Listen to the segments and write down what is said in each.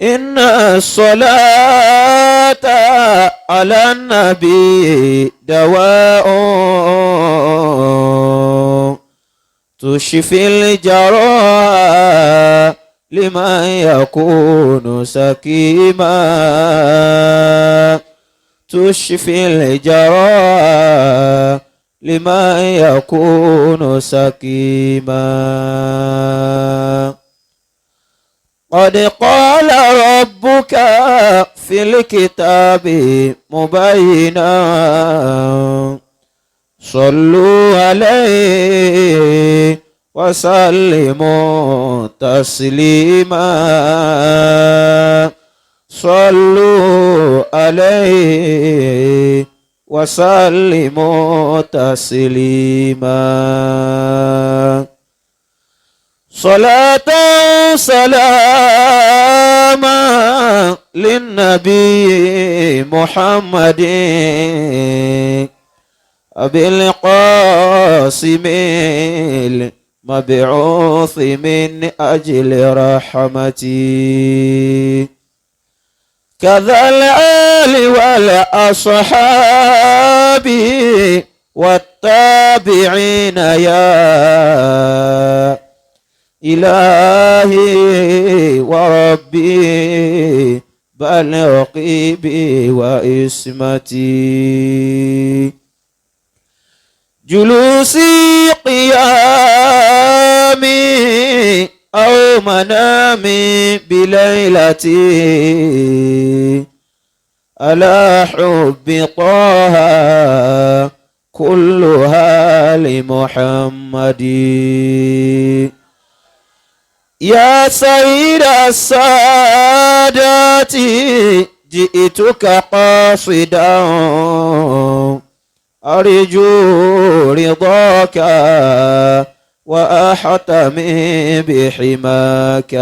إن الصلاة على النبي دواء تشفي الجراح لمن يكون سقيما تشفي الجراح لمن يكون سقيما قد قال ربك في الكتاب مبينا صلوا عليه وسلموا تسليما صلوا عليه وسلموا تسليما صلاة سلاما للنبي محمد أبي القاسم المبعوث من أجل رحمتي كذا الآل والأصحاب والتابعين يا إلهي وربي بل رقيبي وإسمتي جلوسي قيامي أو منامي بليلتي على حب طه كلها لمحمد يا سيد السادات جئتك قاصدا أرجو رضاك وأحتمي بحماك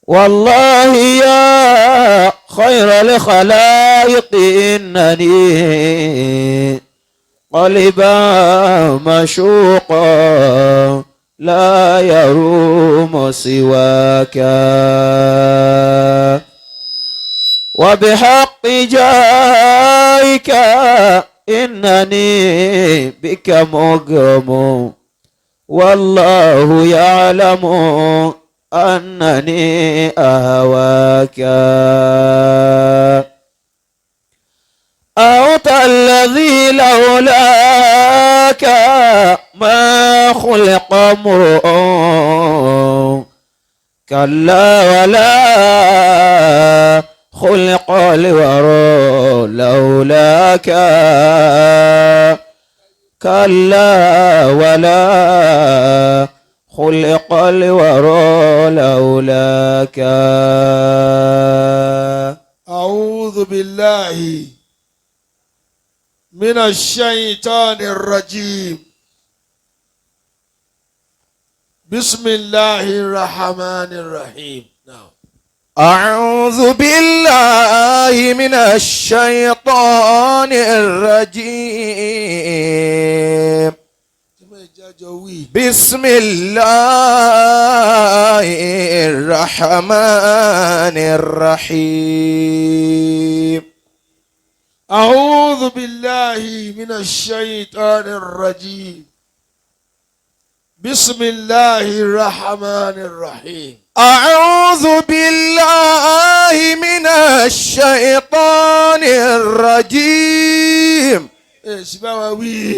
والله يا خير الخلائق إنني قلبا مشوقا لا يروم سواك وبحق جايك إنني بك مغرم والله يعلم أنني أهواك أنت الذي لولاك ما خلق امرؤ كلا ولا خلق الورى لولاك كلا ولا خلق الورى لولاك أعوذ بالله من الشيطان الرجيم بسم الله الرحمن الرحيم. أعوذ بالله من الشيطان الرجيم بسم الله الرحمن الرحيم. أعوذ بالله من الشيطان الرجيم بسم الله الرحمن الرحيم. أعوذ بالله من الشيطان الرجيم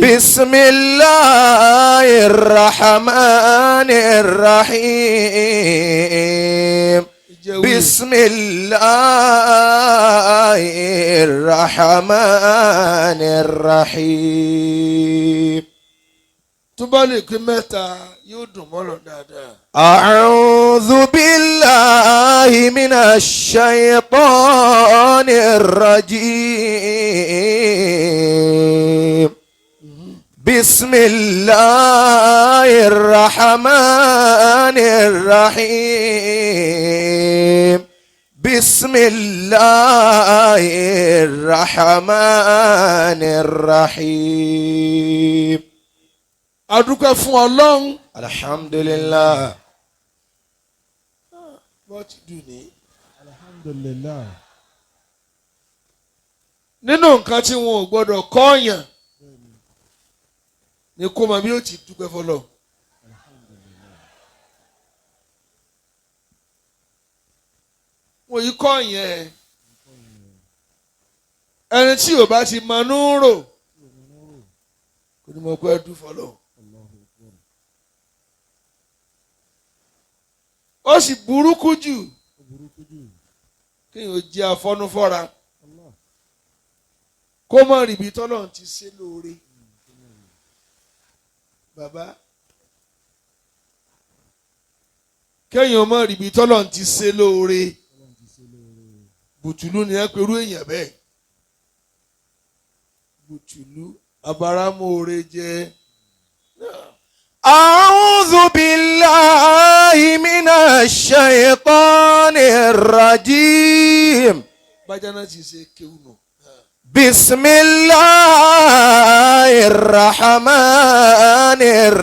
بسم الله الرحمن الرحيم. بسم الله الرحمن الرحيم. تبالك متى يودم ولا دادا. أعوذ بالله من الشيطان الرجيم بسم الله الرحمن الرحيم. بسم الله الرحمن الرحيم. adúpẹ́ fún Ọlọ́run. alhamdulillah. wọ́n ti dùn ní. Alhamdulillah. Nínú nǹkan tí wọn ò gbọ́dọ̀ kọ́ọ̀yàn ni kó mọ bí ó ti dúpẹ́ fọlọ́. Wọ́n yìí kọ́ọ̀yàn ẹ̀ ẹni tí ò bá ti mọ núrò kò ní mọ pé ẹ dú fọlọ́. Ó sì burúkú jù kéèyàn jẹ́ afọ́núfọ́ra kó mọ̀ ríbi tọ́lọ́run ti ṣe lóore. Bàbá kéèyàn mọ̀ ríbi tọ́lọ́run ti ṣe lóore. Bùtùlù ni ẹ perú èèyàn bẹ́ẹ̀. Bùtùlù abáramóore jẹ́. A'udhu billahi minash shaytanir rajim. Bájá náà ti ṣe kéwù nù. Bismillahir rahmanir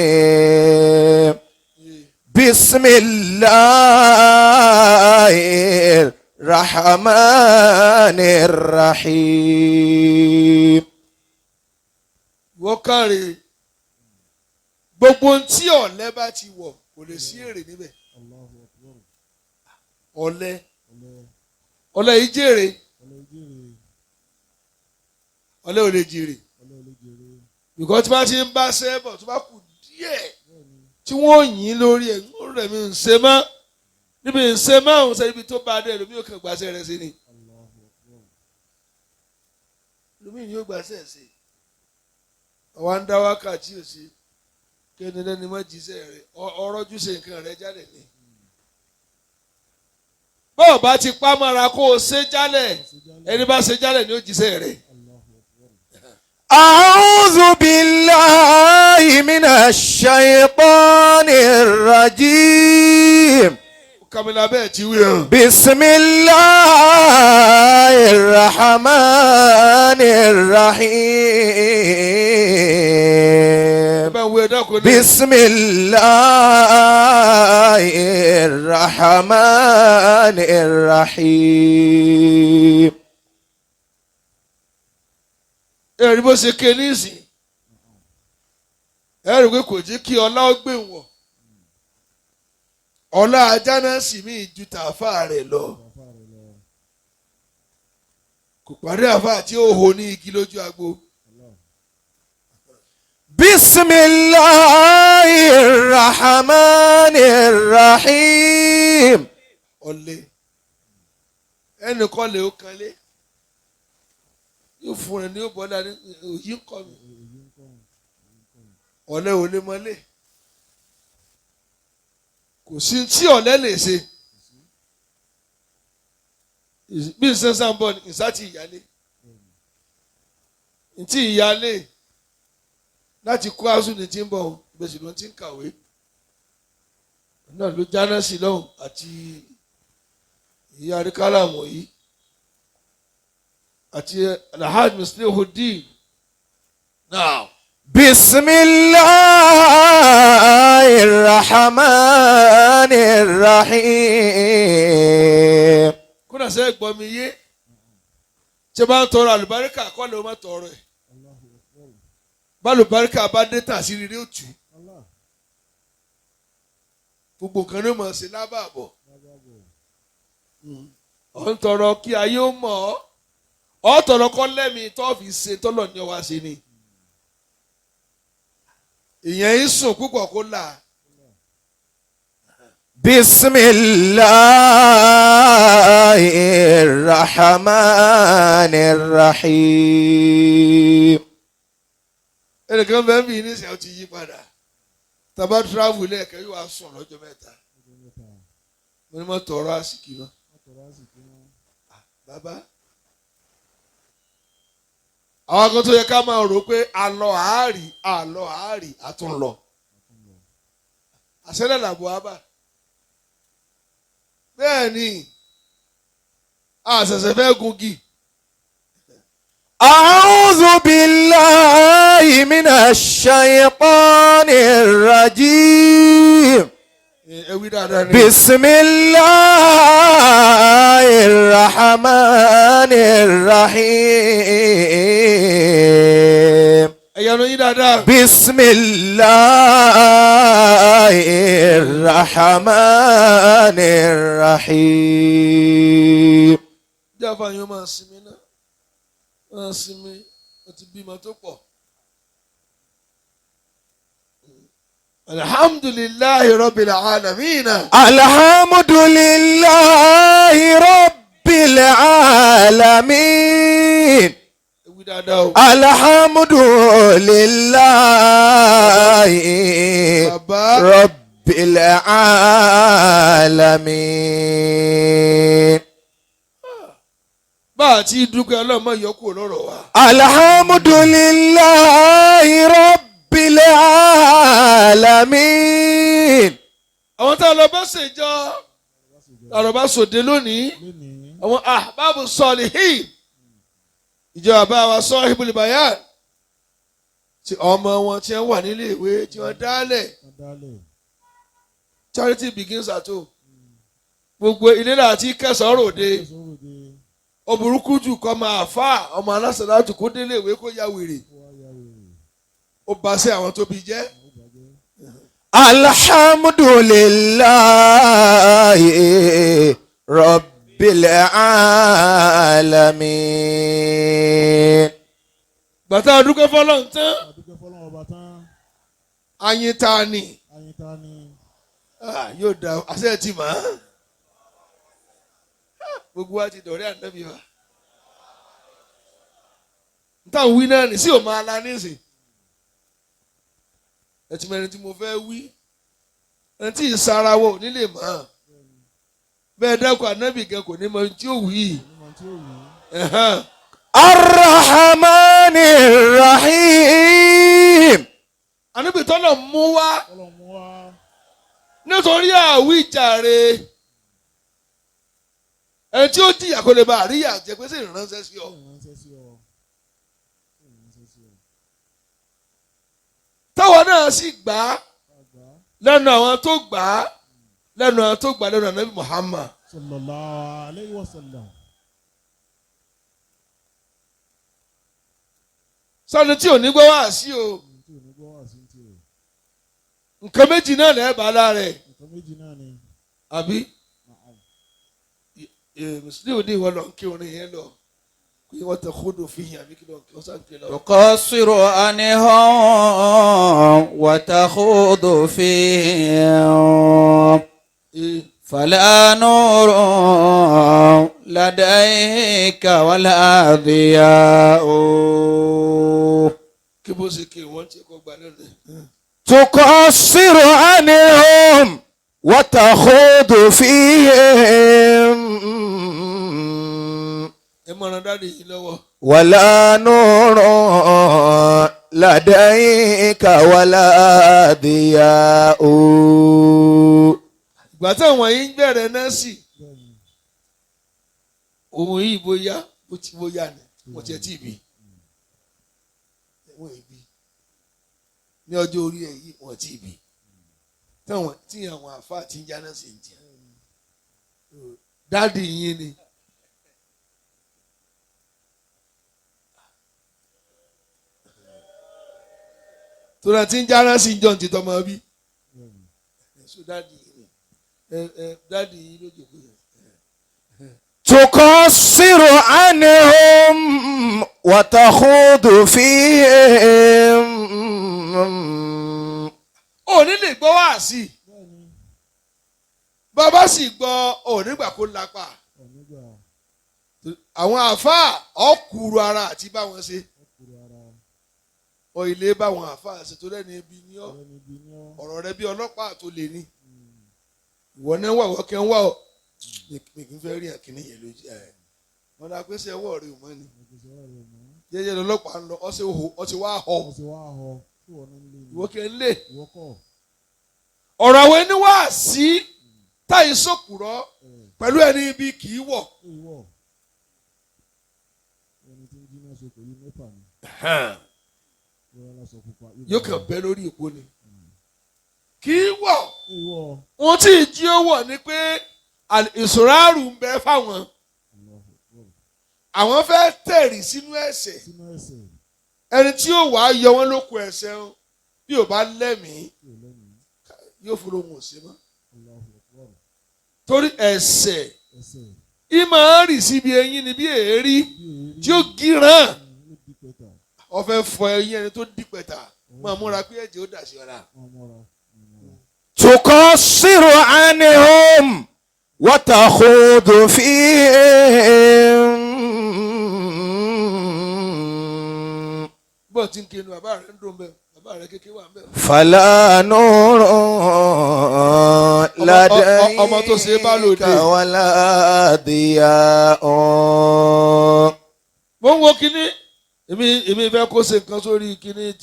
rahim. Bismillahir rahmanir rahim. Wọ́n káre gbogbo ohun tí ọ̀lẹ bá ti wọ̀ kò lè sí èrè níbẹ̀. Ọ̀lẹ yìí jèrè. Ọ̀lẹ ò lè jèrè. Bìkọ́ tí wọ́n ti ń bá sẹ́bọ̀ tó bá kù díẹ̀ tí wọ́n yìn lórí ẹ̀ ń rẹ̀ mi ń ṣe mọ́ níbi ń ṣe mọ́ òun ṣe ibi tó bá dé lómi ò kàn gbàṣẹ rẹ̀ sí ni. Lómi ni yóò gbàṣẹ sí. Àwa ń dá wákàtí òsì kí ẹni lẹ́ni mọ́ jíṣẹ́ rẹ̀ ọ̀rọ̀jú ṣe nǹkan rẹ̀ jáde ní. Bọ́ọ̀ bá ti pa mọ́ra kó o ṣe jálẹ̀ ẹni bá ṣe jálẹ̀ ni ó jíṣẹ́ rẹ̀. A'udhu billahi minash shaytanir rajim. Kàmìlà bẹ́ẹ̀ ti wí hàn. Bismillahir rahmanir rahim. Bismillahir rahmanir rahim. Ẹ̀rí bó ṣe ké nísìn. Ẹ̀rí pé kò jẹ́ kí ọlá ó gbé wọ̀. Ọlá ajá náà sì mí ju tàfà rẹ̀ lọ. Kò parí àfà tí ó hò ní igi lójú agbo. Bismillahir rahmanir rahim. Ọ̀lẹ ẹnìkan lè ó kanlé yóò fún ẹ ní ó bọ́dá ní òyìn kọ́ mi. Ọ̀lẹ ò lè mọ́lé. Kò sí tí ọ̀lẹ lè ṣe. Bí n sẹ́sà ń bọ̀ ní ìsátì ìyálé. Ntí ìyálé láti kó aṣọ ní ti ń bọ̀ gbèsè ló ti ń kàwé. Náà ló jáná sí lọ́hùn àti ìyá àríkálàmù yìí àti Alhaji Muslihuddin. Now. Bismillahir rahmanir rahim. Kúnà sẹ́ gbọ́ mi yé. Ṣé bá ń tọrọ àlùbáríkà kọ́ lè má tọrọ ẹ̀? Bá àlùbáríkà bá dé tà sí rírí òtún. Gbogbo nǹkan ní mọ̀ ṣe lábàbọ̀. Ọ̀ ń tọrọ kí ayé ó mọ̀ ọ́. Ọ̀ tọrọ kọ́ lẹ́mìí tó fi ṣe tọ́lọ̀ ní ọwá ṣe ni. Ìyẹn ń sùn púpọ̀ kó là. Bismillahir rahmanir rahim. Ẹnìkan bẹ́ẹ̀ bí ní ìsìn àwọn ti yí padà. Tàbá travel lẹ́ẹ̀kan yóò wá sùn lọ́jọ́ mẹ́ta. Mo ní mọ́ tọrọ àsìkí náà. Bàbá. Àwọn kan tó yẹ ká máa rò pé àlọ́ àárí àtúnlọ. Àṣẹlẹ̀ làbọ̀ ábà. Bẹ́ẹ̀ ni àṣẹ̀ṣẹ̀ fẹ́ gungi. A'udhu billahi minash shaytanir rajim. wí dáadáa ni. Bismillahirrahmanirrahim. ẹ̀yà ló yín dáadáa. Bismillahirrahmanirrahim. jáfa yín ó máa sinmi náà máa sinmi ó ti bímọ tó pọ̀. alhamdulillahi rabbil alamin. Alhamdulillahi rabbil alamin. wí dáadáa o. Alhamdulillahi bàbá rabbil alamin. bá a ti dúpẹ́ ọlọ́mọ yọkù lọ́rọ̀ wa. Alhamdulillahi rabbil alamin. àwọn tá a lọ bá ṣèjọ àròbá sòde lónìí àwọn ahbabu salihin ìjọ àbá wa sahibul bayan tí ọmọ wọn tí wọ́n wà nílé ìwé tí wọ́n dálẹ̀ charity begins at home gbogbo ilé láti kẹsàn-án ròde ó burúkú jù kọ́ máa fà ọmọ alásàlátù kó délé ìwé kó ya wèrè ó bá sí àwọn tó bí jẹ́. Alhamdulillahi rabbil alamin. gbàtà àdúgbò fọlọ́n tán ayin ta ni yóò da àṣẹ ti mọ̀ ọ́ gbogbo wa ti dọ̀rẹ́ ànábì wa níta wí náà ní sí ò máa la nísìn ẹtì mẹ́rin tí mo fẹ́ wí ẹni tí ìsarawọ̀ ò ní lè mọ̀ ọ́ bẹ́ẹ̀ dẹ́kun ànábì gan kò ní mọ ohun tí ó wí. Ar-Rahmanir-Rahim. ànábì tọ́lọ̀ mú wá nítorí àwíjàre ẹni tí ó jìyà kó lè bá àríyá jẹ pé sí ìránṣẹ́ sí ọ. táwọn náà sì gbà á lẹ́nu àwọn tó gbà á lẹ́nu àwọn tó gbà á lẹ́nu ànábì Muhammad. sallallahu alayhi wa sallam. sọ́ni tí ò ní gbọ́ wá sí o nǹkan méjì náà lẹ́ẹ̀ bá lára ẹ̀ àbí mùsùlùmí ní ìwọ lọ kí orin yẹn lọ kí wọ́n tẹ kódò fi hàn àbí kí lọ kí wọ́n sá kí lọ. Tuqassiru anhum wa takhudu fihim fala nurun ladayka wala diya'u. kí bó ṣe kí wọ́n ti kọ́ gba lẹ́nu. Tuqassiru anhum wa takhudu fihim. ẹ mọ̀ràn dáadé yìí lọ́wọ́. Wala nurun ladayka wala diya'u. ìgbà táwọn yìí ń bẹ̀rẹ̀ náà sì òun yìí bóyá bó ti bóyá ni wọ́n ti ẹ̀ tí ì bí wọ́n ì bí ní ọjọ́ orí ẹ̀ yìí wọ́n ti ì bí tí àwọn àfa àti ń jáná sí ń jẹ dáàdì yín ni. torí àti ń jáná sí ń jọ ti tọmọ bí so dáàdì yín ni dáàdì yín ló jòkó yẹn. Tuqassiru anhum wa takhudu fihim. ò ní lè gbọ́ wá sí i bàbá sì gbọ́ ò nígbà kó lápá àwọn àáfàá ọkùnrin ara àti báwọn ṣe ọ ilé báwọn àáfàá ṣe tó lẹ́nu ibi ní ọ ọ̀rọ̀ rẹ bí ọlọ́pàá tó lè ní ìwọ náà wà wọ́kẹ́ ń wà ọ́ mi kì í fẹ́ rí àkíní yẹn lójú ẹ̀ wọn náà pèsè ẹwọ́ rẹ ò mọ́ ni jẹ́jẹ́ lọ́lọ́pàá ń lọ ọ ti wá họ ìwọ kẹ́ ń lè ọ̀rọ̀ àwọn ẹni wá sí táyì sọ̀kùrọ̀ pẹ̀lú ẹni ibi kì í wọ̀. yóò kàn bẹ́ lórí ipò ni kì í wọ̀ Ìwọ. ohun tí ìjí ó wọ̀ ni pé ìsòrárù ń bẹ fáwọn àwọn fẹ́ tẹ̀rì sínú ẹ̀ṣẹ̀ Sínú ẹ̀ṣẹ̀. ẹni tí yóò wá yọ wọ́n lóko ẹ̀ṣẹ̀ wọn bí ò bá lẹ́mìí Tí ò lẹ́mìí. yóò fún ohun òsè mọ́ Allahu Akbar. torí ẹ̀ṣẹ̀ Ẹ̀ṣẹ̀. ìmọ̀ rì síbi eyín ni bí èérí Bí èrí. tí ó gíràn Ló di pẹ̀tà. ọ̀fẹ́ fọ eyín ẹni tó dípẹ̀tà máa múra pé ẹ̀jẹ̀ ó dà sí ọ̀la. Ọmọra. تقصر عنهم وتخوض فيهم bọ́ọ̀ tí ń kinu bàbá rẹ̀ ń dùn bẹ́ẹ̀ bàbá rẹ̀ kékeré wà ń bẹ́ẹ̀. فلا نور ọmọ tó ṣe é bá لديك lòdì. ولا ضياء. mo ń wo kinní èmi fẹ́ kó ṣe nǹkan sórí kinní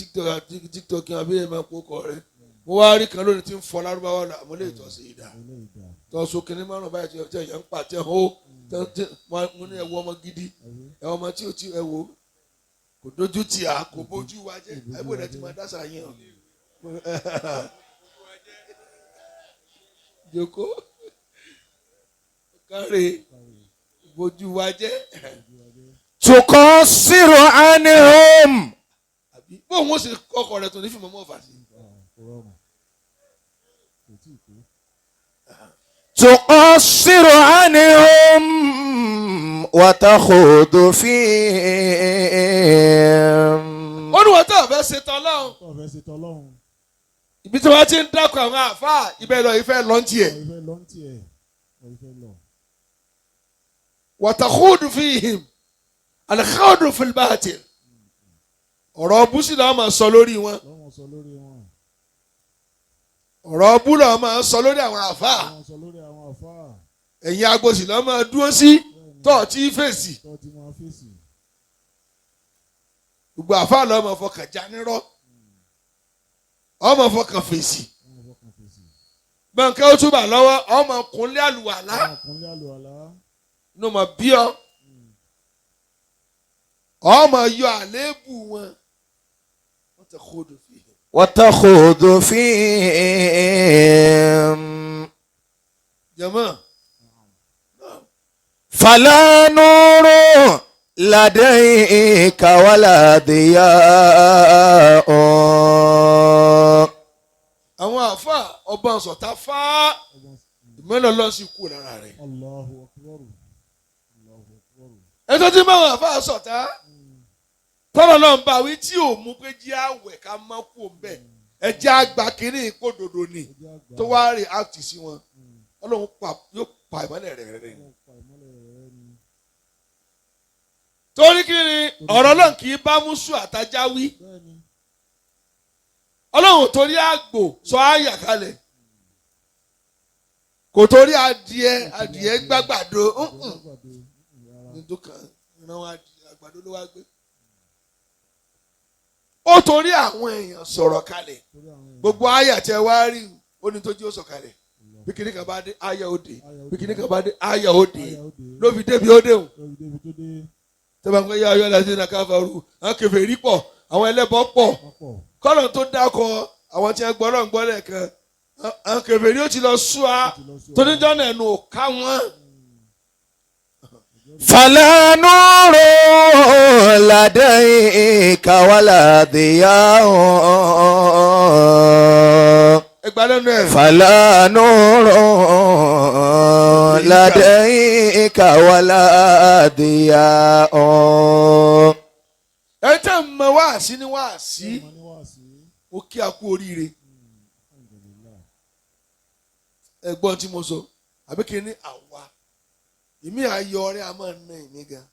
tiktok àbí ẹ̀ máa kó kọ rẹ̀ mo wá rí kan lónìí tí ń fọ lárúbáwá là mo lè tọ́ sí ìdá tọ́ so kinní márùn báyìí tí ẹ̀yà ń pàtẹ́ ó mo ní ẹ̀wọ́ ọmọ gidi ẹ̀wọ́ ọmọ tí ò tí ẹ̀ wò kò dójú tì á kò bójú wa jẹ́ ẹ̀bùn rẹ̀ ti máa dá sàyẹn o. joko káre bójú wa jẹ́. تقصر عنهم bóun ó ṣe kọkọ rẹ tó ní fìmọ̀ mọ́ ọ̀fà sí. تقصر عنهم وتخوض فيهم. ó ní wọ́n tó ọ̀fẹ́ ṣe tán lọ́hùn. Ọ̀fẹ́ ṣe tọ́lọ́hún. ibi tí wọ́n ti ń dákọ̀ àwọn àáfàá ibẹ̀ lọ ìfẹ́ lọ́ntì ẹ̀. Ọ̀fẹ́ lọ́ntì ẹ̀. Ọ̀fẹ́ lọ. wàtàkùdù fihim àlàkàdù fìlbàtì. ọ̀rọ̀ búsí làwọn máa sọ lórí wọn. Lọ́wọ́n sọ lórí wọn. ọ̀rọ̀ bú làwọn máa sọ lórí àwọn àáfàá. Lọ́wọ́n sọ lórí àwọn àfáà. ẹ̀yin agbósì làwọn máa dúró sí tọ́ọ̀tì fèsì. Tọ́ ti máa fèsì. gbogbo àáfàá làwọn máa fọkàn já nírọ́. ọmọ fọkàn fèsì. Wọ́n fọkàn fèsì. gbọ̀ǹkẹ́ ó túbà lọ́wọ́ ọmọ kúnlé àlùwàlá Wọ́n kúnlẹ̀ àlùwàlá. ní ọmọ bí ọ. ọmọ yọ àléébù wọn. wọ́n ti kó odò fi hàn. وتخوض فيهم. jẹ̀mọ́ فلا نور لديك ولا ضياء. àwọn àáfà ọba ọ̀sọ̀tà fá ìmọ̀lẹ́ ọlọ́run sì kú lára rẹ̀. Allahu Akbar. Allahu Akbar. ẹjọ́ tí báwọn àáfà ọ̀sọ̀tà tọ́lọ̀ náà ń bá wí tí ò mú pé jẹ́ àwẹ̀ ká má kú òǹbẹ̀ ẹjẹ́ àgbà kínní ìkó dòdò ni tó wá rí àtì sí wọn ọlọ́run yóò pa ìmọ̀lẹ̀ rẹ̀ rẹ̀ ni. torí kí ni ọ̀rọ̀ náà kì í bá mùsù àtajá wí Bẹ́ẹ̀ni. ọlọ́run torí àgbò sọ àyà kalẹ̀ kò torí adìẹ gbàgbàdo nítorí ìran àgbàdo ló wá gbé ó torí àwọn èèyàn sọ̀rọ̀ kalẹ̀ gbogbo àyà tẹ wá rí ó ní tó jí ó sọ kalẹ̀ bí kìnnì kan bá dé àyà ó dé bí kìnnì kan bá dé àyà ó dé ló fi débi ó dé o tẹ́lẹ̀ bá ń gbé yá ayọ́ láti ní akáfàrú àwọn kèfèrí pọ̀ àwọn ẹlẹ́bọ pọ̀ kọ́lọ̀ tó dákọ̀ àwọn tí wọ́n gbọ́ náà ń gbọ́ lẹ́ẹ̀kan àwọn kèfèrí ó ti lọ sú a tó ní jọ́nà ẹnu ò ká wọn. فلا نور لديك ولا ضياء. ẹgbàá lẹ́nu ẹ̀. فلا نور لديك ولا ضياء. ẹ tẹ́ ń mọ wáàsí ní wáàsí ó kí a kú oríire. ẹ̀gbọ́n tí mo sọ àbí kí ni àwa èmi àyọ ọ̀rẹ́ a máa ná ìní gan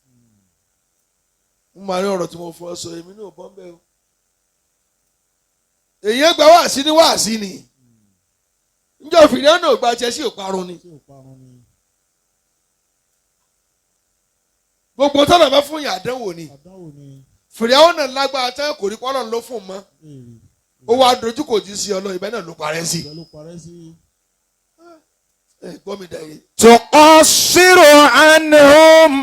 mo máa ní ọ̀rọ̀ tí mo fọ sọ èmi náà bọ́ ń bẹ́ o èyí ẹ gba wáàsí ní wáàsí ni njẹ́ òfìrí ọ̀nà ògbà tiẹ̀ sí òparun ni gbogbo tọ́lọ̀ bá fún yàn àdánwò ni fìrí ọ̀nà lágbára tẹ́ kò rí pọ́lọ̀ ló fún un mọ́ ó wá dojú kò jí sí ọlọ́ ìbẹ́ náà ló parẹ́ sí. gbọ́ mi dà yé. تقصر عنهم.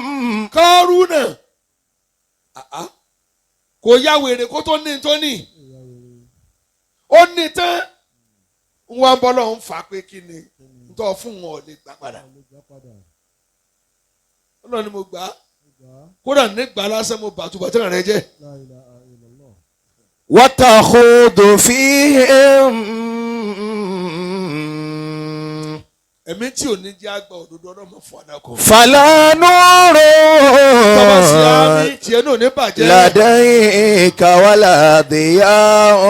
Kárúnà kò ya wèrè kó tó ní ó ní tán ń wá bọ́ lọ́hún fà pé kí ni nítorí fún wọn ò lè gbà padà. Ọlọ́run ni mo gbà á kódà nígbà lásán mo bàtúbàtàn rẹ jẹ́. وتخوض فيهم ẹ̀mí tí ò ní jẹ́ àgbà òdodo ọlọ́mọ fún àdàkọ. فلا نور tọ́ba sí àmì tiẹ̀ náà ní bàjẹ́. لديك ولا ضياء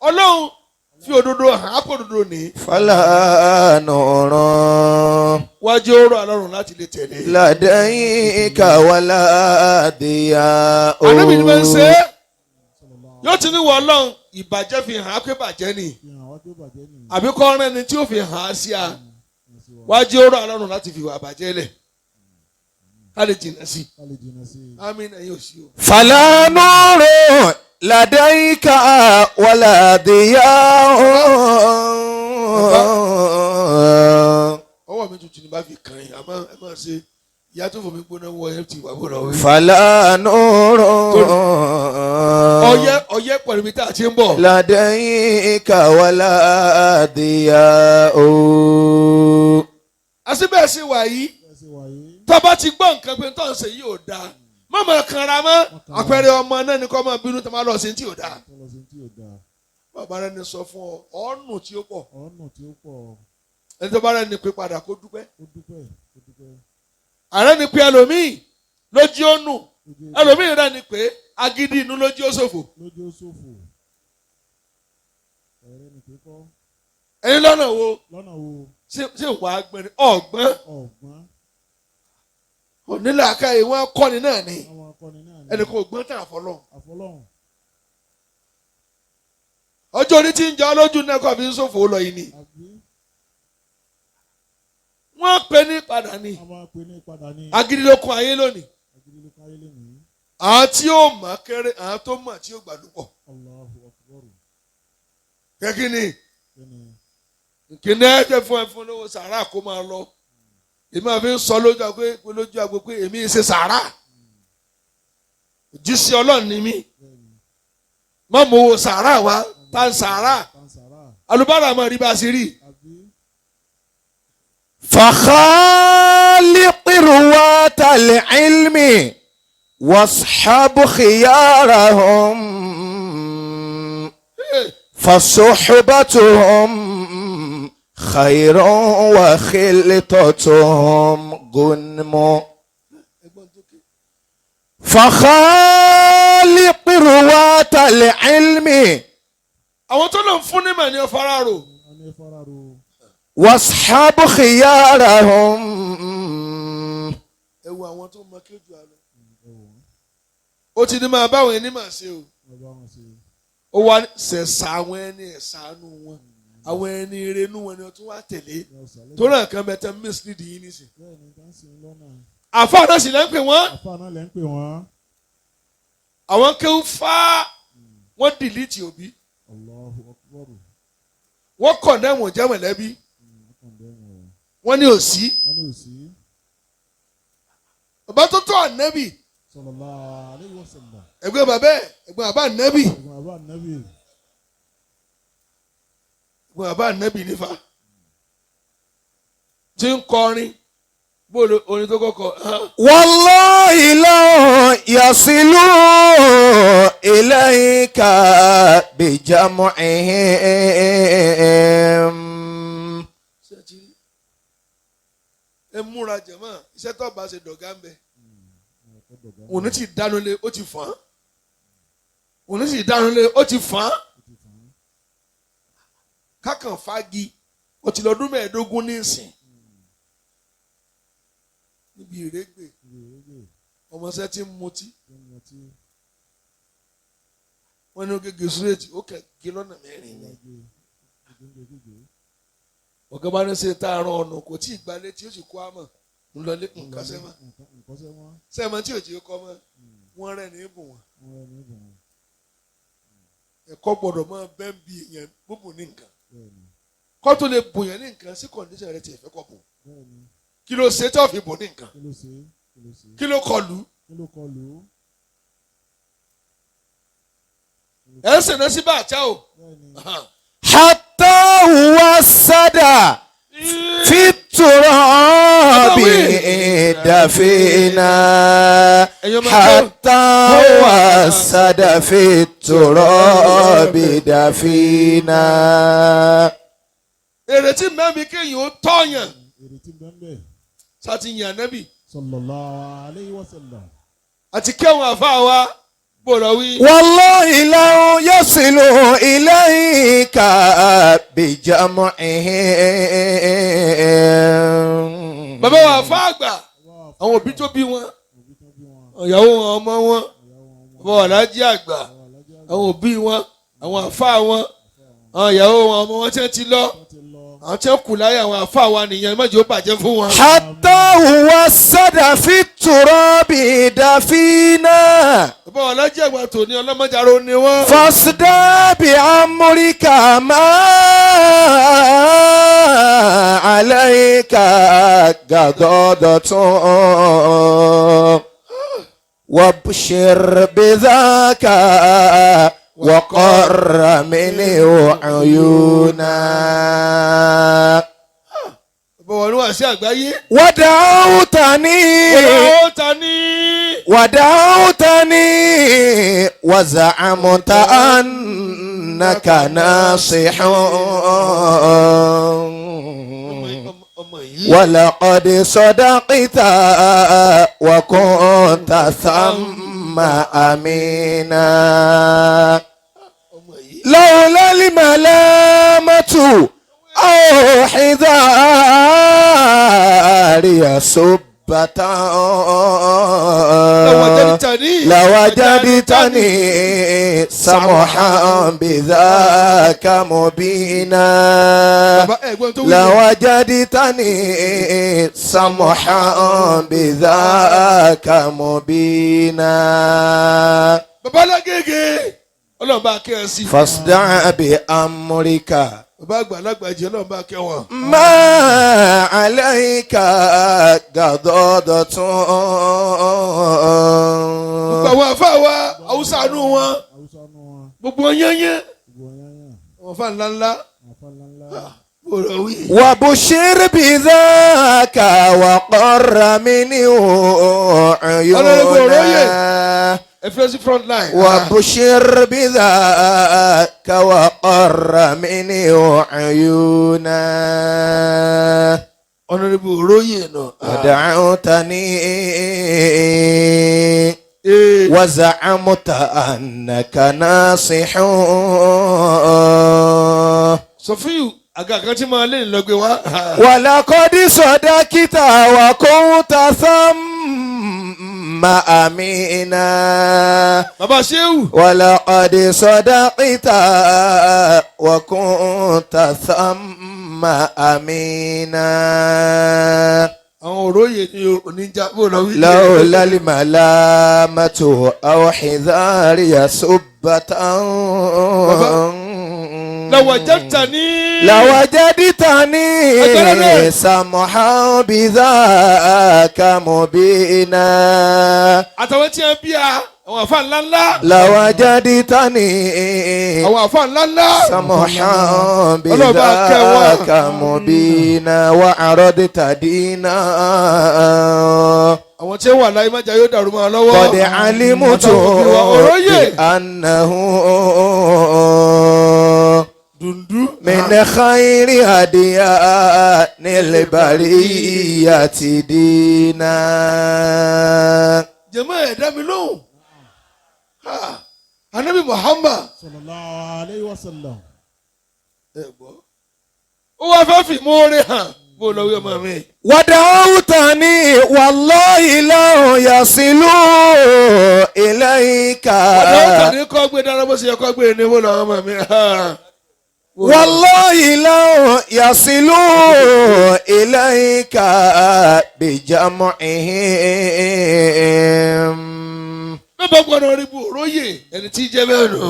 Ọlọ́run fi òdodo hàn ápò òdodo ní. فلا نور wájú ọ̀rọ̀ Ọlọ́run láti lè tẹ̀lé. لديك ولا ضياء. Ànábì ni wọ́n ń ṣe é yóò ti ní wọ Ọlọ́run ìbàjẹ́ fi hàn á pé bàjẹ́ ni àbí kọ́ ọ̀rẹ́ ni tí ó fi hàn á sí a wájú ọ̀rọ̀ Ọlọ́run láti fi wà bàjẹ́ lẹ̀ ká lè jìnnà sí. Àmín ẹ̀yin ò sí o. فلا نور لديك ولا ضياء. ọwọ́ mi tuntun ni bá fi kàn yín àmọ́ ẹ máa ṣe ìyá tó fò mí gbóná wọ ẹ ti wà bọ̀rọ̀ wí. فلا نور ọyẹ́ pẹ̀lú mi tá a ti ń bọ̀. لديك ولا ضياء. àṣìbẹ̀ sí wà yìí tọ́ba ti gbọ́ nǹkan pé tó ń ṣe yìí ò dáa mọ̀mọ́ kanra mọ́ àpẹẹrẹ ọmọ náà ni kọ́ máa bínú tó máa lọ sí tí ò dáa. bàbá rẹ ni sọ fún ọ ọ̀nù tí ó pọ̀ ẹni tó bá rẹ ni pé padà kó dúpẹ́. ààrẹ ni pé ẹlòmíì lójú ó nù ẹlòmíì rẹ ni pé agídí inú lójú ó ṣòfò. ẹ̀yin lọ́nà wo ṣé wàá gbẹ̀rẹ̀ ọ̀gbọ́n onílà akáyè wọn kọ́ni náà ni ẹnì kan ò gbọ́n tàn àfọlọ́. ọjọ́ orí tí ń jẹ́ ọlójú náà kọ́ fi ń ṣòfò lọ yìí ni. wọ́n pè ní padà ni agídí ló kún ayé lónìí. àwọn tí ó mọ̀ kéré àwọn tó mọ̀ tí ó gbàdúpọ̀. kẹ́kí ni kìnìún ẹ̀jẹ̀ fún ẹ fún lówó sàrà kó máa lọ. èmi àfi ń sọ lójú àgbo pé èmi ṣe sàrà òjíṣẹ́ Ọlọ́run ni mí má mọ owó sàrà wa tá n sàrà alùbárà máa rí bá a ṣe rí. فخالق رواة العلم واصحاب خيارهم فصحبتهم خير وخلطتهم غنم. فخالق رواة العلم àwọn tó lọ fún ní mà ní ọ̀fararò. واصحاب خيارهم. ẹ wo àwọn tó mọ kí ojú àlọ. ó ti ní máa báwọn ẹni máa ṣe o. ó wá ṣẹ̀ṣà àwọn ẹni ẹ̀ṣánú wọn àwọn ẹni ìrẹnú wọn ni wọ́n tún wá tẹ̀lé tó náà kan bẹ tẹ́ mísílídì yín nísìn. àfáà náà sì lẹ́ ń pè wọ́n. àwọn kéwù fá wọ́n dìlítì òbí wọ́n kọ̀ndẹ́mù jẹ́ mọ̀lẹ́bí wọ́n ní òsí. bàbá tó tó ànábì ẹ̀gbọ́n bàbá ànábì ẹ̀gbọ́n bàbá ànábì nífa tí ń kọrin bóòlù orin tó kọ́kọ́. wallahi la yasilu ilayka bijam'ihim. ẹ múra jẹ̀mọ́ iṣẹ́ tó bá ṣe dọ̀gá ń bẹ òní ti dánulẹ̀ ó ti fàn án òní ti dánulẹ̀ ó ti fàn án kákan fagi ó ti lọ́dún mẹ́ẹ̀ẹ́dógún ní ìsìn níbi ìrégbè ọmọọṣẹ́ tí ń mutí wọ́n ní ó gègé súrètì ó kẹ̀kẹ́ lọ́nà mẹ́rin ni ọ̀gá bá ní ṣe tá a rán ọ̀nà kò tí ì gbalẹ̀ tí ó sì kó àmọ̀ ńlọlé nǹkan sẹ́mọ́ sẹ́mọ́ tí ò tí ó kọ́ mọ́ wọ́n rẹ̀ ní ibùn wọn ẹ̀kọ́ gbọ́dọ̀ máa bẹ́ẹ̀ bí èèyàn gbogbo ní nǹkan kọ́ tó lè bùyàn ní nǹkan sí kọ̀ǹdíṣàn rẹ̀ tí ìfẹ́ kọ̀ bù kí ló ṣe tó fi bò ní nǹkan kí ló kọlù ẹ̀ ń sẹ̀nà sí bàtà o. حتى وسد في التراب دفينا حتى وسد في التراب دفينا. èrètí mẹ́mi kéèyàn ó tọ́yàn. Ìrètí bẹ́ẹ̀ sátìyàn nẹ́bì. sallallahu alayhi wa sallam. àti kẹ́wọn àfa wa bọ̀rọ̀ wí. والله لو يصل إليك بجمعهم. bàbá wa àfa àgbà àwọn òbí tó bí wọn ìyàwó wọn ọmọ wọn bàbá wa alájí àgbà àwọn òbí wọn àwọn àfa wọn àwọn ìyàwó wọn ọmọ wọn tí wọn ti lọ àwọn tí wọn kù láyé àwọn àfa wa nìyẹn má jẹ́ ó bàjẹ́ fún wọn. حتى وسد في التراب دفينا. bàbá wa alájí àgbà tò ní ọlọ́mọdéaró ni wọ́n. فاصدى بأمرك ما عليك غضاضة وابشر بذاك وقر منه عيونا. bàbá wa ní wàá sí àgbáyé. ودعوتني وزعمت أنك ناصح ولقد صدقت وكنت ثم أمينا. لولا الملامة أو حذاري سبة لوجدتني سمحا بذاك مبينا. لوجدتني سمحا بذاك مبينا. bàbá lágége ọlọ́run bá kẹ́ ẹ sí. فاصدع بأمرك bàbá àgbàlagbà jẹ́ ọlọ́run bá kẹ́ wọn. ما عليك غضاضة. gbogbo àwọn àfa wa haúsá nù wọn gbogbo wọn yẹnyẹn àwọn àfa ńláńlá bọ̀rọ̀ wí. وبشر بذاك وقر منه عيونا. efresi front line. وبشر بذاك وقر منه عيونا. honorable olóyè náà. ودعوتني وزعمت أنك ناصح. sọ fún yìí àga kan tí máa lé nílọgbẹ wá. ولقد صدقت وكنت ثم أمينا. bàbá Ṣéhù. ولقد صدقت وكنت ثم أمينا. àwọn òróyè ni oníjà bò lọ wí. لولا الملامة أو حذاري سبة لوجدتني سمحا بذاك مبينا. àtàwọn tí wọn bí a àwọn àfa ńláńlá. لوجدتني àwọn àfa ńláńlá. سمحا بذاك مبينا. وعرضت دينا. àwọn tí wà láyé májà yóò dàrú mọ́ ọ lọ́wọ́. قد علمت بأنه dùndú. من خير أديان البرية دينا. jẹ́mọ́ ẹ̀dá mi lóhùn. anabi Muhammad. sallallahu alayhi wa sallam. ẹ gbọ́. ó wá fẹ́ fi mórí hàn bó lọ wí ọmọ mi. ودعوتني والله لو يصلوا إليك. ودعوتني kọ́ gbé dára bó ṣe yẹ kọ́ gbé ní bó lọ ọmọ mi. والله لو يصلوا إليك بجمعهم. bẹ́ẹ̀ gbọ́dọ̀ rí bù róye ẹni tí jẹ́ bẹ́ẹ̀ nù.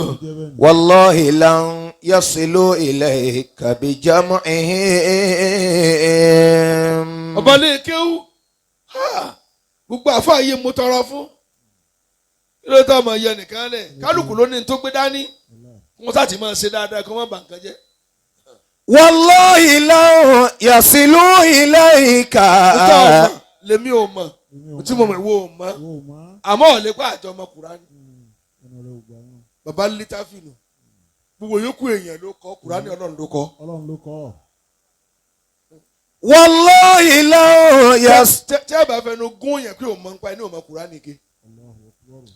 والله لن يصلوا إليك بجمعهم. ọba lè kéwú gbogbo àfáàyè mo tọrọ fún kí ló tó ọmọ yẹ nìkan lẹ̀ kálukú ló ní tó gbé dání wọ́n sá ti máa ṣe dáadáa kí wọ́n bá nǹkan jẹ́. wallahi law yasilu ilayka. lèmi ò mọ̀ tí mo mọ̀ ìwọ ò mọ̀ àmọ́ ọ̀lẹ́kọ̀ àjọ ọmọ Kùránì bàbá lítàfínù gbogbo yòókù èèyàn ló kọ́ Kùránì Ọlọ́run ló kọ́. wallahi law tẹ́ ẹ bá fẹnu gún yẹn pé òun mọ̀ nípa ẹni òun mọ̀ Kùránì ké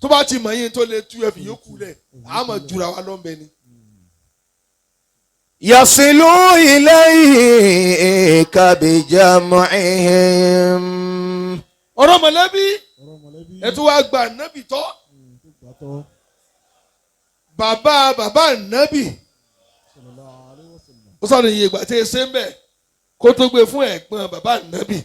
tó bá ti mọ̀ yín tó lè tú ẹ̀fì yòókù lẹ̀ àmọ̀ jura wa lọ́nbẹ ni. yasilu ilayka bijam'ihim. ọ̀rọ̀ mọ̀lẹ́bí ẹ tún wá gba ànábì tọ́ bàbá ànábì ó sọ̀rọ̀ iye ìgbà tí ẹ ṣe ń bẹ̀ kó tó gbé fún ẹ̀gbọ́n bàbá ànábì.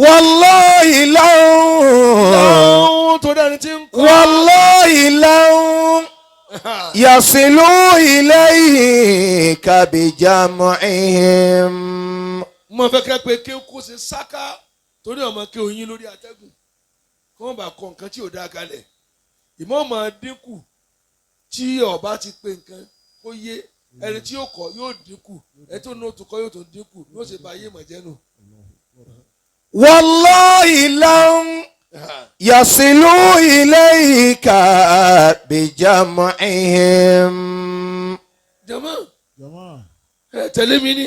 wallahi law tó dání tí ń kọ́. wallahi law yasilu ilayka bijam'ihim. mo fẹ́ kẹ́ pé kí n kó ṣe sáká torí ọmọ kí oyin lórí atẹ́gùn kí wọ́n bá kọ nǹkan tí ò dáa kalẹ̀ ìmọ̀ ọmọ dínkù tí ọba ti pé nǹkan kó yé ẹni tí yóò kọ yóò dínkù ẹni tó ní òtún kọ yóò tó dínkù yóò ṣe bá yé mọ̀jẹ́nu. wallahi law yasilu ilayka bijam'ihim. jama tẹ̀lé mi ní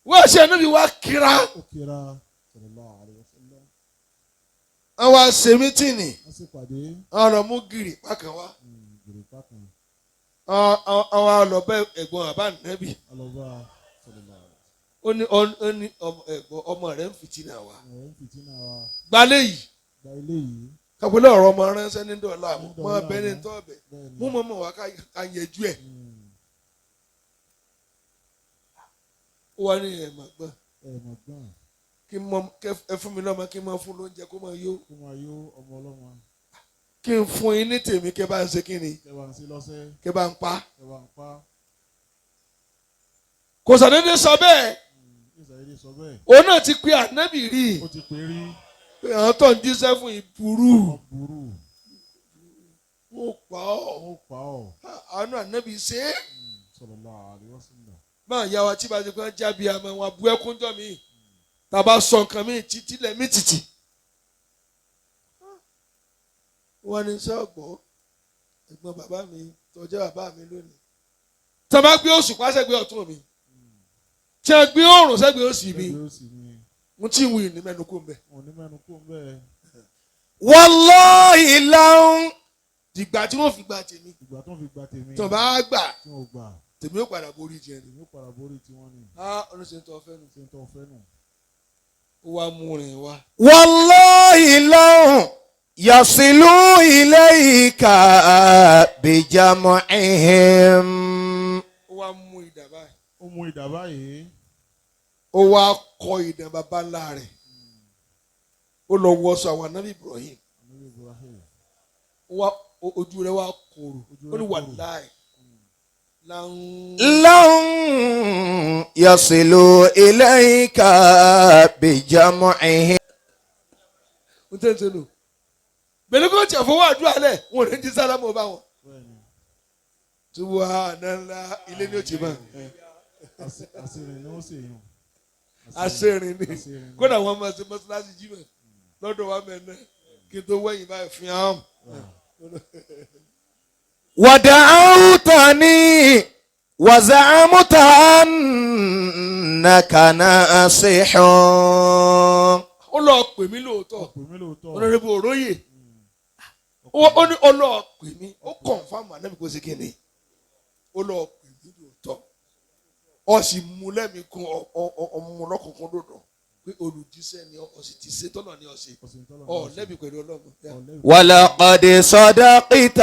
wọ́n ṣe ẹnu bí wá kíra àwọn àṣemítìnì ọ̀rọ̀ mú gírì pákan wá àwọn àlọ́bẹ̀ ẹ̀gbọ́n bàbá nẹ́bì ó ní ọmọ rẹ̀ ń fìtínà wa gbalẹ̀ yìí kápẹ́lẹ́ ọ̀rọ̀ ọmọ ránṣẹ́ ní dọ̀là mọ́ abẹ́ ní tọ́ọ̀bẹ̀ mú mọ́ wá ká yẹjú ẹ̀. ó wá ní ẹ̀mọ̀gbọ́n kí ẹ fún mi lọ́mọ kí n máa fún lóúnjẹ kó máa yó kí n fún yín ní tèmi kẹ́ bá ń ṣe kí ni kẹ́ bá ń pa. kò sàdédé sọ bẹ́ẹ̀ òun náà ti pe ànábì rí pé àwọn tó ń jíṣẹ́ fún ìburú ó pa ọ́ àánú ànábì ṣe é. máa yá wa tí bá ti kàn jábí àmọ́ wọn bu ẹkúnjọ́ mi tàbá sọ nǹkan mi títí lẹ́mí títì. wọ́n ní sọ́ọ̀gbọ́ ẹ̀gbọ́n bàbá mi tọ́jú bàbá mi lónìí. tí a bá gbé òṣùpá sẹ́gbẹ́ ọ̀tún mi tí a gbé òrùn sẹ́gbẹ́ òsì mi mo ti wù ní mẹ́nu kó ń bẹ̀. wallahi law dìgbà tí wọ́n fi gba tèmi tí wọ́n bá gbà tèmi ó padà borí jẹ ni. oníṣètò ọ̀fẹ́ nù. ó wá mú rìn wá. wallahi law yasilu ilayka bijam'ihim. ó wá mú ìdà báyìí. ó wá kọ ìdà bàbá ńlá rẹ̀. ó lọ wọṣọ àwọn anábì Ibrahim. ojú rẹ̀ wá kòrò. ó ní wàláì. لن يصلوا إليك بجمعهم. bẹ̀rẹ̀ kó tiẹ̀ fọwọ́ àdúrà lẹ̀ wọn ò ní ti sálámù ọba wọn. Subhanallah ilé ní òtí bá. àṣírin ni kódà wọn máa ṣe mọ́ṣáláṣí jímọ̀ lọ́dọ̀ wa mẹ́rin kí n tó wẹ̀yìn báyìí fi hàn. ودعوتني وزعمت أنك ناصح. ó lọ pè mí lóòótọ́ ọ̀nàrẹ́bù òróyè ó ní ó lọ pè mí ó kọ̀ǹfàmù ànábì kó ṣe kíni ó lọ pè mí lóòótọ́ ó sì mú lẹ́mìí kún ọmọ lọ́kùnkún dòdò pé olùjíṣẹ́ ni ó sì ti ṣe tọ́nà ni ó ṣe lẹ́bi pẹ̀lú ọlọ́run. ولقد صدقت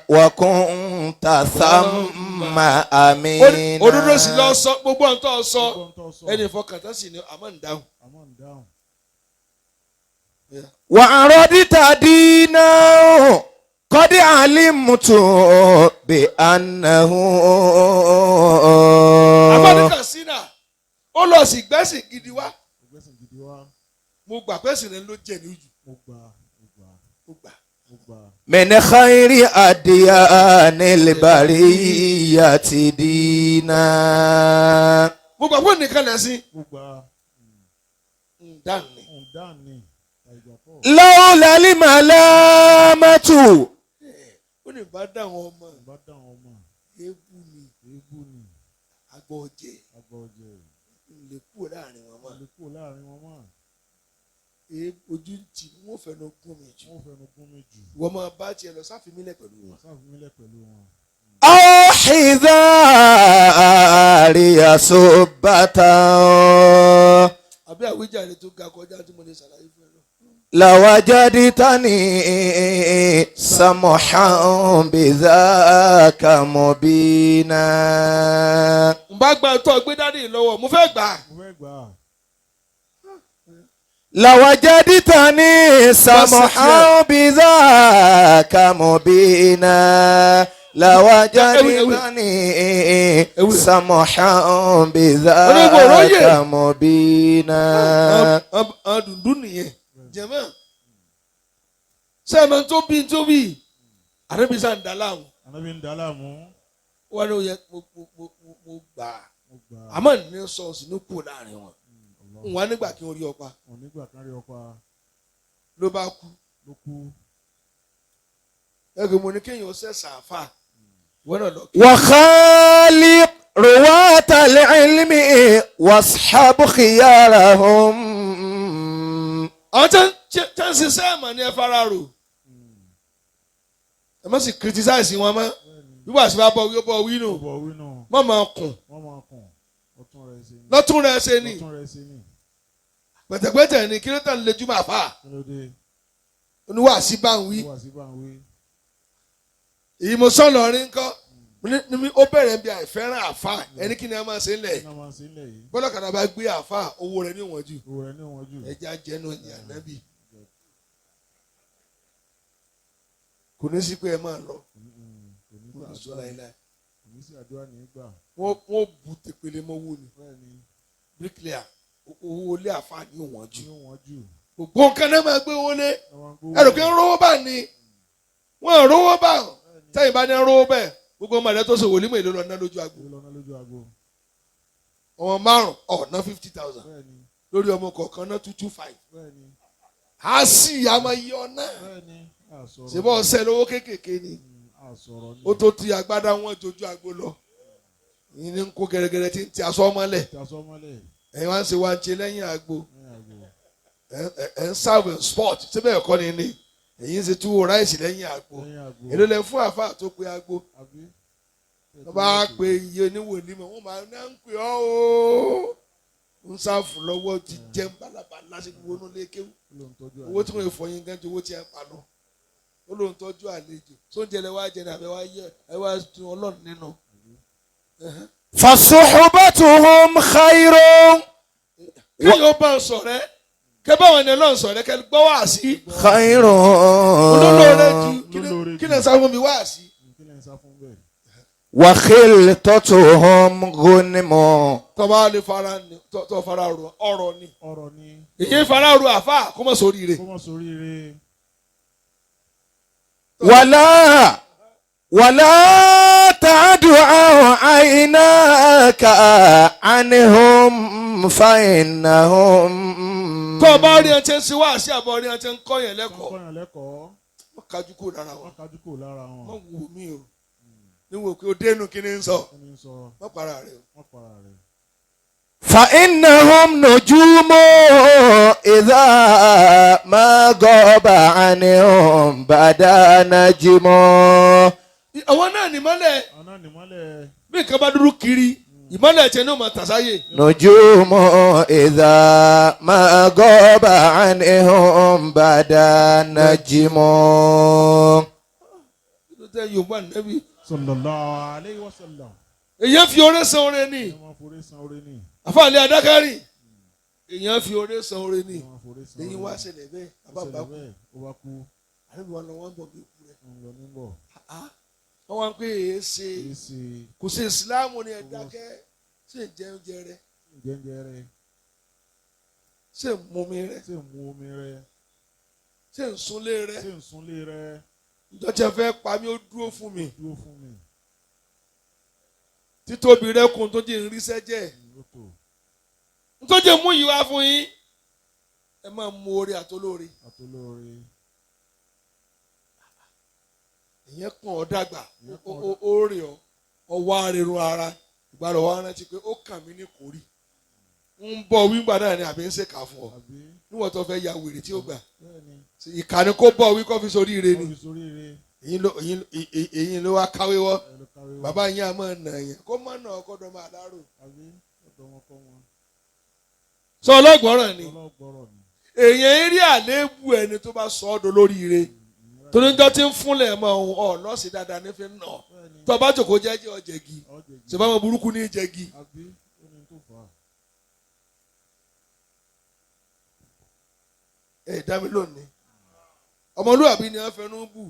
وكنت ثم أمينا. òdodo sì lọ sọ gbogbo ohun tó sọ ẹni ìfọkàntán sì ni àmọ́ ń dáhùn. وأردت دينا قد علمت بأنه. àbádìkà sínà ó lọ sí gbẹ́sìn gidi wá mo gbà pé pẹ́sì rẹ̀ ló jẹ́ ní ojú. Mo gbà. من خير أديان البرية دينا. mo gbà pé nìkan lẹ́sìn. Mo gbà. Dání. لولا الملامة. ó ní bá dá àwọn ọmọ. Eébú ni. Àgbọ̀ ọ̀jẹ̀. Lè kúrò láàrin wọn mọ́. Ojú ń tì wọ́n fẹ́nu gún mi jù. Wọ́n máa bá tiẹ̀ lọ sáfìmílẹ̀ pẹ̀lú wọn. أو حذار يصبة. àbí àwíjàre tó ga kọjá tí mo lè ṣàlàyé fún ẹ lọ. لوجدتني سمحا بذاك مبينا. n bá gba tó gbé dání lọ́wọ́ mo fẹ́ gbà. لوجدتني سمحا بذاك مبينا. لوجدتني سمحا بذاك مبينا. Dùndún nìyẹn jẹ̀mọ́ sẹ́ẹ̀mọ́ tó bí àrẹ́bísà ń dá láàmú. Wọ́n ní ó yẹ mo gbà àmọ́ ní sọ́ọ̀sì ní kú láàrin wọn. Wọ́n nígbà kí n rí ọpa. Ló bá kú. Ẹgbẹ́ mo ní kéèyàn ṣẹ̀ sàáfà. Wọ́n náà lọ kí. وخالق رواة العلم واصحاب خيارهم. àwọn tí ń ṣiṣẹ́ ẹ̀mọ̀ ni ẹ fara rò. Ẹ má sì criticize wọn mọ́. Wíwá sí bá bọ̀ wí ó bọ̀ wí nù. Mọ̀ máa kùn. Lọ́tún rẹ̀ ṣe ni. Pẹ̀tẹ̀pẹ̀tẹ̀ ni kí ló tàn lè jùmọ̀ àfà. Oníwàásí bá ń wí. Èyí mo sọ lọ́rin ńkọ́. Ó bẹ̀rẹ̀ bí àìfẹ́ràn àfà ẹni kí ni a máa ṣe ń lẹ̀. Bọ́lá kàdá bá gbé àfà owó rẹ̀ ní ìwọ̀n jù. Ẹja jẹnu ní ànábì. Kò ní sí pé ẹ máa lọ. Wọ́n bu tèpele mọ́wó ni. Bricklayer owó ilé àfà ní ìwọ̀n jù. Gbogbo nǹkan náà máa gbé owó lé. Ẹ̀rọ kí ń rówó bá ní. Wọ́n ń rówó bá. Sẹ́yìn bá ní ń rówó bẹ́ẹ̀. Gbogbo ọmọ rẹ tó ṣe wòlímọ̀ èlò lọ́nà lójú agbo. Ọmọ 5 ọ̀nà 50,000 lórí ọmọ kọ̀ọ̀kan náà 225. A sì àmọ́ iye ọ̀nà. Ṣèbọ̀ ọ̀sẹ̀ lówó kéékèèké ni. Ó tó ti agbádá wọn jojú agbo lọ. Yìí ní ń kó gẹ́gẹ́rẹ́ tí ń ti aṣọ mọ́lẹ̀. Ẹ̀yin wá ń ṣe wá ń ṣe lẹ́yìn agbo. Ẹ̀ ń serve sport síbẹ̀ ẹ̀kọ́ ni ní. Èyí ń ṣe túwó ráìsì lẹ́yìn àgbo. Èló lẹ fún àfáà tó pe àgbo. Wọ́n bá pe iye oníwòlímọ̀ wọ́n máa ń pè ọ́ o. Ń sáfù lọ́wọ́ ti jẹ́ balabala sí gbogbo inú lékéwù. Owó tí wọ́n fọyín gan ju owó tí ẹ pa lọ. Ó lóun tọ́jú àlejò. Sóúnjẹ lẹ wá jẹ ní àbẹ wá yẹ ẹ wá tún Ọlọ́run nínú. فصحبتهم خير. Kí yóò bá ń sọ̀rẹ́. Kẹ́ báwọn ẹni Ọlọ́run sọ̀rẹ́ kẹ́ gbọ́ wá sí. خير. Olólóore ju kí lè sá fún mi wá sí. وخلطتهم غنم. Tọ́ba lè fara ro ọ̀rọ̀ ni. Èyí fara ro àfà kó mọ̀ sórí rẹ̀. ولا تعدع عيناك عنهم فإنهم. Tọ́ba rí ẹ ti ń ṣe wá sí àbọ̀ rí ẹ ti ń kọ́ yẹn lẹ́kọ̀ọ́. Wọ́n kájú kò lára wọn. Wọ́n wù mí o. Níwò pé o dénú kí ni ń sọ. Wọ́n para rẹ̀ o. فإنهم نجوم إذا ما غاب عنهم بدا نجم. Àwọn náà ní mọ́lẹ̀. Bí nǹkan bá dúró kiri, ìmọ́lẹ̀ tiẹ̀ ní ó máa tàsáyè. نجوم إذا ما غاب عنهم بدا نجم. Yorùbá nẹ́bí. Sallallahu alayhi wa sallam. Èyàn fi oore san oore ni. Àfààní adákárì. Èyàn fi oore san oore ni. Èyí wá ṣẹlẹ̀ bẹ́ẹ̀. Àbábá kú. Àbí wọn lọ wọ́n bọ̀ bí kú rẹ̀. Wọ́n wá ń pè é ṣe. Kò sí ìsìláàmù ni ẹ̀dákẹ́. Ṣé ń jẹ oúnjẹ rẹ̀? ṣé ń mú mi rẹ ṣé ń mu omi rẹ ṣé ń súnlé rẹ ṣé ń súnlé rẹ ìjọba fẹ́ pa mí ó dúró fún mi dúró fún mi títóbi rẹ kún tó jẹ́ ìrísẹ́ jẹ́ lóto tó jẹ́ mú yìí wá fún yín ẹ máa mú orí àtolóore àtolóore ìyẹn kàn ọ́ dàgbà ó rè ọ́ ọwọ́ arẹrun ara ìgbàlọ́ wa rántí pé ó kàn mí ní kórì ń bọ̀ wíńgbà náà ni àbí ń ṣèkà fún ọ níwọ̀n tó fẹ́ ya wèrè tí ó gbà ìkànnì kó bọ̀ wí kó fi sórí ire ni èyí ló wá káwé wọ́ bàbá yín á máa nà yẹn kó má nà ọkọ dọ́ máa dárò sọ ọlọ́gbọ́ràn ni èèyàn eré àléébù ẹni tó bá sọ ọ́ dọ lórí ire torí njọ́ tí ń fúnlẹ̀ mọ́ ọ lọ́sìn dáadáa ní fi ń nà tó o bá jòkó jẹ́jẹ́ ọ̀jẹ̀gì ṣèbá wọn burúkú ní jẹ́gì. ẹ dá mi lónìí ọmọlúwàbí ni wọ́n fẹnu bù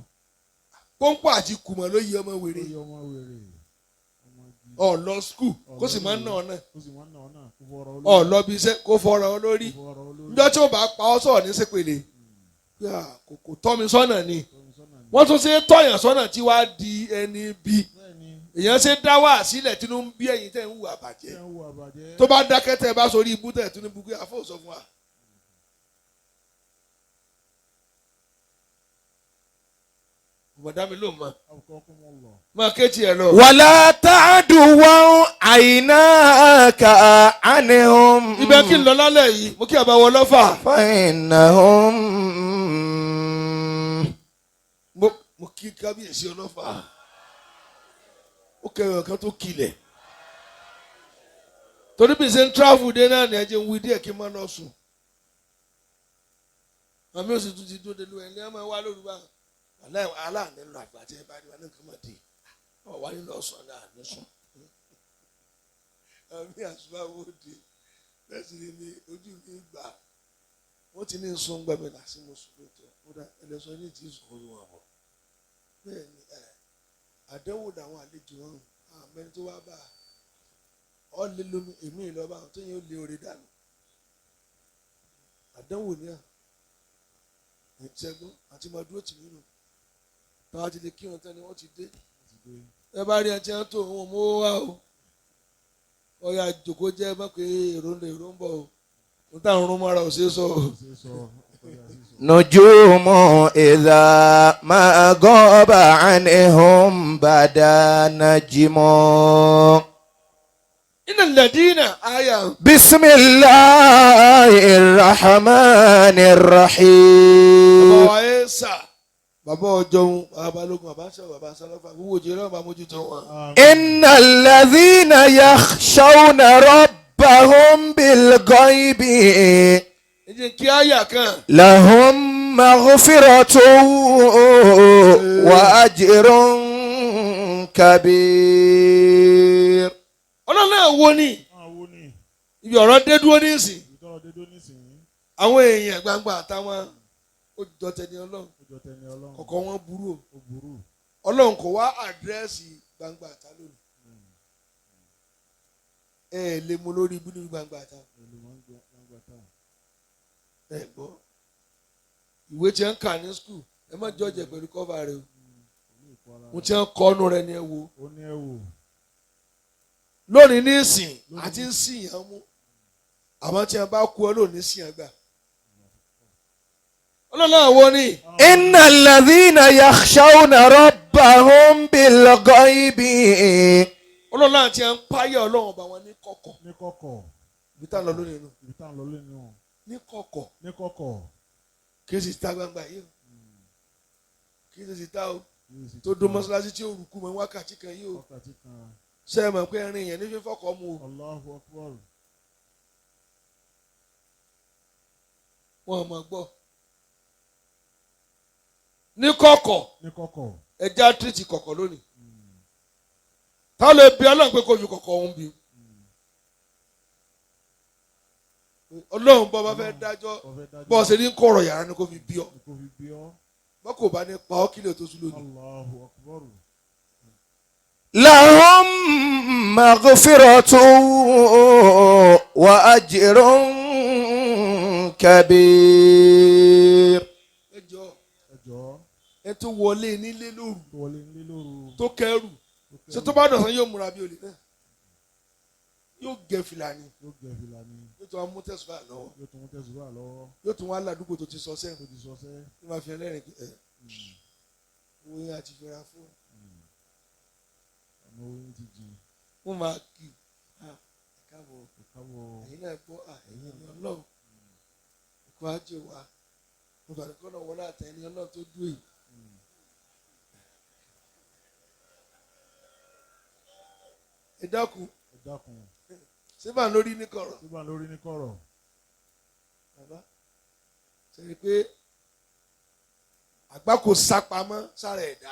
pọ́ńpọ́ àti kùmọ̀ ló yí ọmọ wèrè ọ lọ skul kó sì máa ń nà ọ náà ọ lọ bí iṣẹ́ kó fọ́ra ọ lórí njọ́ tí ó bá pa ọ́ sọ̀rọ̀ ní sépèlè kò tọ́ mi sọ́nà ni wọ́n tún ṣe tọ́yàn sọ́nà tí wàá di ẹni bí èèyàn ṣe dá wà sílẹ̀ tí ló ń bí ẹ̀yin tẹ̀ ń hùwà bàjẹ́ tó bá dákẹ́ tẹ̀ bá sórí ibú tẹ̀ tún ní bukú àfọ̀ sọ fún wa. bọ̀dá mi ló mọ̀ máa kéjì ẹ̀ lọ. wàlá tàdù wọn àyìnà kà ánìhùn. ibẹ̀ kí n lọ lálẹ́ yìí mo kí àbá wọ lọ́fà. fàìnàhùn. mo kí kábíyèsí ọlọ́fà ó kẹrin ọ̀kan tó kilẹ̀ torí bí ṣe ń travel dé náà ní ẹjẹ ń wí díẹ̀ kí n má lọ sùn àmì òsì tún ti dóde lu ẹni ẹ máa wá lóru báyìí aláàánú lọ àgbà tí ẹ bá rí wa ní nǹkan máa dé ọ wá nínú ọ̀sán náà ní sùn àmì àṣùbáwò dé bẹ́ẹ̀ sì ni ojú mi gbà wọ́n ti ní sùn gbàgbé làásì mo sùn lóòótọ́ ó dá ẹlẹ́sọ ní ti sùn orí wọn bọ̀ bẹ́ẹ̀ ni àdánwò làwọn àlejò ọ̀hún àmẹ́ni tó wá bá ọ lé lómi èmi ìlọ́ba àwọn tó yẹ ó lé orí dànù àdánwò ní à ìṣẹ́gun àti máa dúró tì mí nù táwa ti lè kí wọn tán ni wọ́n ti dé ẹ bá rí ẹtí ẹ tó òun mú wá o ọyà àjòkó jẹ́ mọ́ pé èrò ń bọ̀ o n táwọn rún mọ́ra ò ṣeé sọ o. نجوم إذا ما غاب عنهم بدا نجم. إن الذين آية بسم الله الرحمن الرحيم. bàbá ọjọ́ bàbá balógun bàbá sọ bàbá sálọ́fà wúwo jẹ́ lọ́wọ́ bá mójútó wọn. إن الذين يخشون ربهم بالغيب لهم مغفرة وأجر كبير. ọlọ́run náà wo ni ibi ọ̀rọ̀ dé dúró nísìn àwọn èèyàn gbangba àtàwọn ojútọ́tẹ̀ni ọlọ́run kọ̀ọ̀kan wọn burú o ọlọ́run kò wá àdírẹ́sì gbangba àtà lónìí ẹ lè mú lórí ibú nínú gbangba àtà ẹ gbọ́ ìwé tí ń kà ní skul ẹ má jọ́jẹ̀ pẹ̀lú kọ́fà rẹ o mo ti ń kọ́ ọ́nù rẹ ni ẹ wo lónìí ní ìsìn àti ń sìn yàn mú àmọ́ tí wọ́n bá kú ọ lónìí sìn yàn gbà. ọlọ́run àwọn ni. إن الذين يخشون ربهم بالغيب. ọlọ́run àti ẹ̀ ń páyà ọlọ́run ọba wọn ní kọ̀kọ̀. ibi tá à ń lọ lónìí nù. ní kọ̀kọ̀. kí ẹ sì ta gbangba yìí o kí ẹ sì ta o tó dún mọ́ṣáláṣí tí ó rùkú mọ́ wákàtí kan yìí o ṣe é mọ̀ pé ẹrin yẹn ní fífọ́kọ̀ mu o. Allahu Akbar. wọn ò mọ̀ gbọ́ ní kọ̀kọ̀ ẹja tírìtì kọ̀kọ̀ lónìí táwọn lè bí ọlọ́run pé kò fi kọ̀kọ̀ òun bí ọlọ́run bọ́ bá fẹ́ dájọ́ bọ́ ṣe ní kọ̀rọ̀ yàrá ni kò fi bí ọ bọ́ kò bá ní pa ọ́ kílẹ̀ tó sùn lónìí. Allahu Akbar. لهم مغفرة وأجر كبير. ẹjọ́ ẹjọ́ ẹ tó wọlé nílé lóru tó wọlé nílé lóru tó kẹrù ṣe tó bá dọ̀sán yóò múra bí olè náà yóò gẹ fìlà ni yóò gẹ fìlà ni yóò tún wá mú tẹ̀sùbà lọ́wọ́ yóò tún mú tẹ̀sùbà lọ́wọ́ yóò tún wá ládùúgbò tó ti sọ tó sẹ́yìn ti sọsẹ́ tó máa fi ẹlẹ́rìn owó yẹn àti fẹ́ra fún ọ̀nà oyin ti jìn wọn máa kì í káàbọ̀ ìkáwọ́ ẹ̀yin náà gbọ́ ẹ̀yin ni ọlọ́run ẹ̀kọ́ ajé wa mo bàrẹ̀ kọ́ náà wọlé àtẹ̀yìn ọlọ́run tó dúró yìí. ẹ dákun síbà lórí ní kọ̀rọ̀ bàbá ṣe rí i pé àgbá kò sápamọ́ sára ẹ̀dá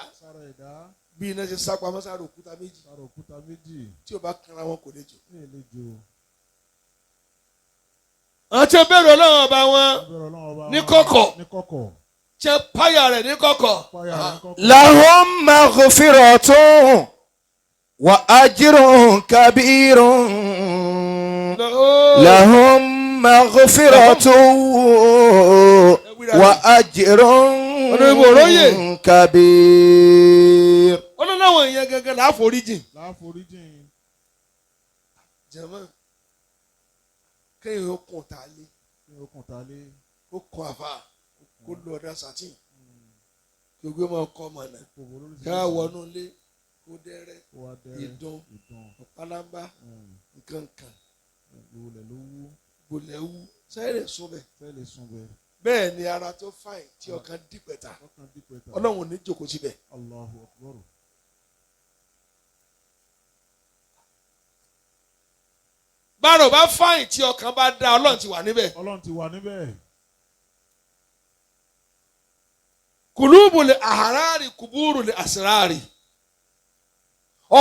bí iná ṣe sápamọ́ sára òkúta méjì tí o bá kanra wọn kò lè jò. àwọn tí ó bẹ̀rù ọlọ́run ọba wọn ní kọ̀kọ̀ ṣe páyà rẹ̀ ní kọ̀kọ̀. لهم مغفرة وأجر كبير. لهم مغفرة وأجر كبير. ọlọ́run àwọn èèyàn gangan láforíjìn. jẹ̀mọ́ kéèyàn ó kùn tá a lé ó kọ àfà kó lọ ọ̀dà sàtìn kí o gbé mọ́ ọkọ ọmọ náà kí a wọnú ilé kó dẹ́rẹ́ ìdán ọ̀pálábá nǹkankan gbòlẹ́wú sẹ́yìn sún bẹ́ẹ̀ bẹ́ẹ̀ ni ara tó fàìn tí ọkàn dípẹ̀tà ọlọ́run ò ní jókòó síbẹ̀. Allahu Akbar. bárò bá fàìn tí ọkàn bá dá ọlọ́run ti wà níbẹ̀. kùlùbù lè àhárárì kùbúrù lè àsìrárì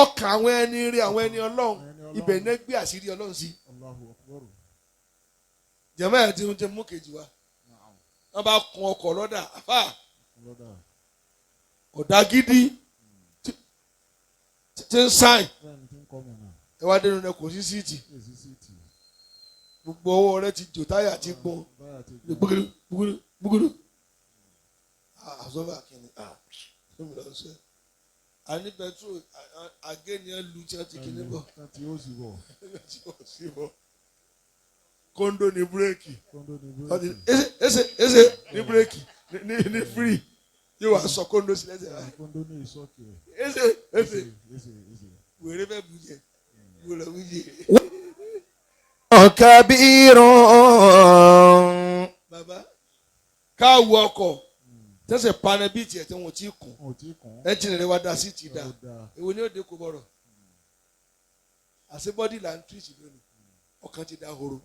ọkàn àwọn ẹni rí àwọn ẹni ọlọ́run ibẹ̀ ní gbé àṣírí ọlọ́run sí. jẹ̀mọ́ ẹ̀ tí ń jẹ mú kejì wa wọ́n bá kun ọkọ̀ lọ́dà àfà ọ̀dà gidi tí ń sáìn ẹ wá dénú rẹ kò sí síìtì gbogbo ọwọ́ rẹ ti jò táyà ti gbọ́n gbúgbúrú àzọ́bà kìíní fún mi lọ sọ àní pẹtrol àgénián lu tí wọ́n ti kìíní bọ̀ tí ó sì bọ̀ kóńdó ní búrẹ́kì ẹsẹ̀ ní búrẹ́kì ní fírì yóò wá sọ kóńdó sí lẹ́sẹ̀ báyìí ẹsẹ̀ wèrè fẹ́ bu jẹ wèrè bu jẹ. كبير. bàbá káwọ ọkọ̀ tẹsẹ̀ panẹ bíi tiẹ̀ tí wọn ò tí kùn ẹnjìnì rẹ wá da sí ti da èwo ni ó dé kó bọ̀rọ̀ àṣẹ bọ́dì là ń tírìtì lónìí ọkàn ti da horo.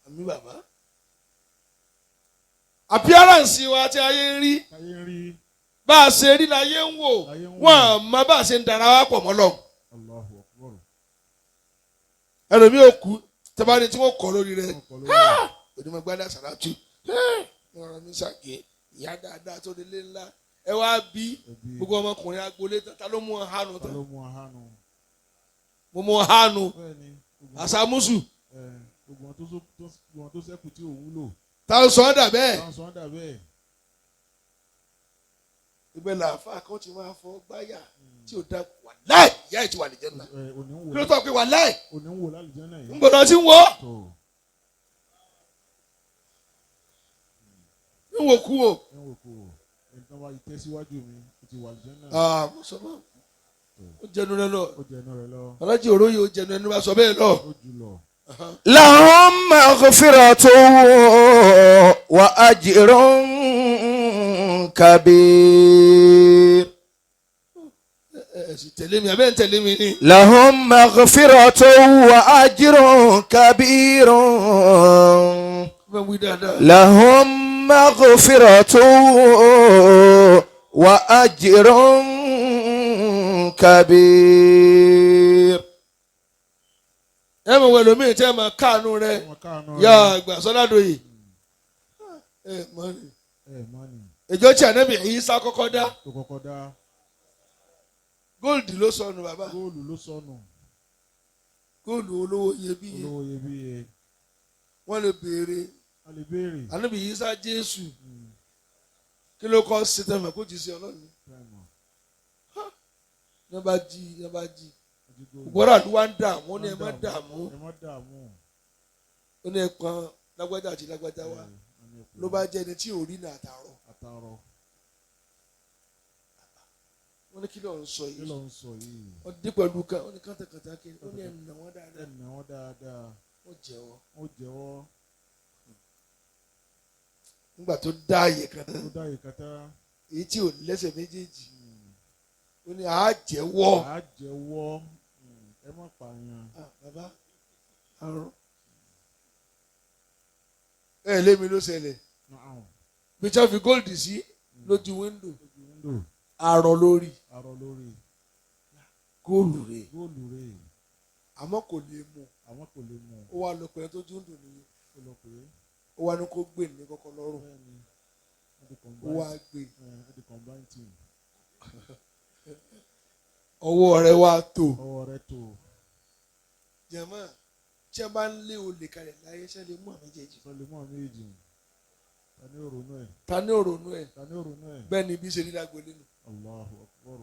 àmì bàbá appearance wa tí ayé ń rí bá a ṣe rí láyé ń wò wọn àmọ́ bá a ṣe ń dara wa pọ̀ mọ́ lọ. ẹlòmíì ò kú tẹ́bárí tí wọ́n kọ́ lórí rẹ̀ onímọ̀ gbádà sàràtú ọ̀rọ̀ mi ṣàgé ìyá dáadáa tó délé ńlá ẹ wá bí gbogbo ọmọkùnrin agboolé ta ló mú ọ hánu tán mo mú ọ hánu àṣàmúsù gbogbo tó ṣẹ́kù tí ò wúlò. ta ló sọ ọ́ dà bẹ́ẹ̀. ibẹ̀ làáfà kan ti máa fọ gbáyà tí ò dá wàláì ìyá ẹ̀ ti wà lìjẹ́ náà kí ló tọ́ pé wàláì ń gbọ́dọ̀ tí ń wọ́ ń wò kú o. ẹnìkan wá ìtẹ́síwájú mi ó ti wà lìjẹ́ náà. mo sọ náà ó jẹnu rẹ lọ alájí òróyè ó jẹnu ẹni bá sọ bẹ́ẹ̀ lọ. لهم مغفرة وأجر كبير. لهم مغفرة وأجر كبير. لهم مغفرة وأجر كبير. ẹ mọ̀ wẹ̀ lómi tẹ́ ẹ máa káànú rẹ yá àgbà sọ́ládòye ìjọ tí ànábì Ìsá kọ́kọ́ dá góòlù ló sọnù bàbá góòlù olówó iyebíye wọ́n lè béèrè a lè béèrè. ànábì Ìsá Jésù kí ló kọ́ ṣe tẹ̀mọ̀ kó ti ṣe Ọlọ́run ní bá jí gbọ́dọ̀ àdúrà ń dààmú ó ní ẹ má dààmú ó ní ẹ pọn lágbájá àti lágbájá wa ló bá jẹ́ ẹni tí ò rí ní àtàrọ̀ wọ́n ní kí ló ń sọ yìí wọ́n dín pẹ̀lú kan wọ́n ní kàntàkàntà kiri ó ní ẹ̀nà wọn dáadáa ó jẹ́wọ́ nígbà tó dá àyè kan èyí tí ò lẹ́sẹ̀ méjèèjì ó ní àá jẹ́wọ́ ẹ má pààyàn. bàbá àrùn lémi ló ṣẹlẹ̀ bí tí wọ́n fi góòlù sí lójú wíńdò àrọ̀ lórí góòlù rẹ̀ àmọ́ kò lè mú ó wá lọ pẹ̀lú tó dúndù nìyí ó wá ní kó gbé ní kọ́kọ́ lọ́rùn ó wá gbé ọwọ́ rẹ̀ wá tó jẹ̀mọ́ tí a bá ń lé olè kalẹ̀ láyé ṣe lè mú àmì jẹ́jì. ta ni òrònú ẹ̀ bẹ́ẹ̀ ni bí ṣe rí lágbo nínú. Allahu Akbar.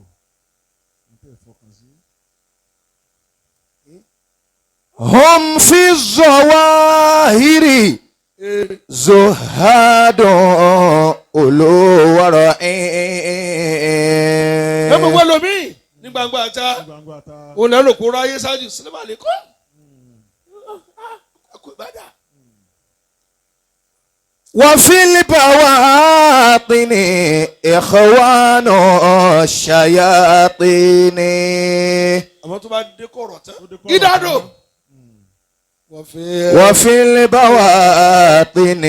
هم في الظواهر زهاد أولو ورع. ẹ mọ̀ wọ́n lomi ní gbangba ta òun náà lò kó ráyé ṣáájú sinimá lè kọ́ àkùbádà. وفي البواطن إخوان الشياطين. àmọ́ tó bá dé kọ̀rọ̀ tán gídádò. وفي البواطن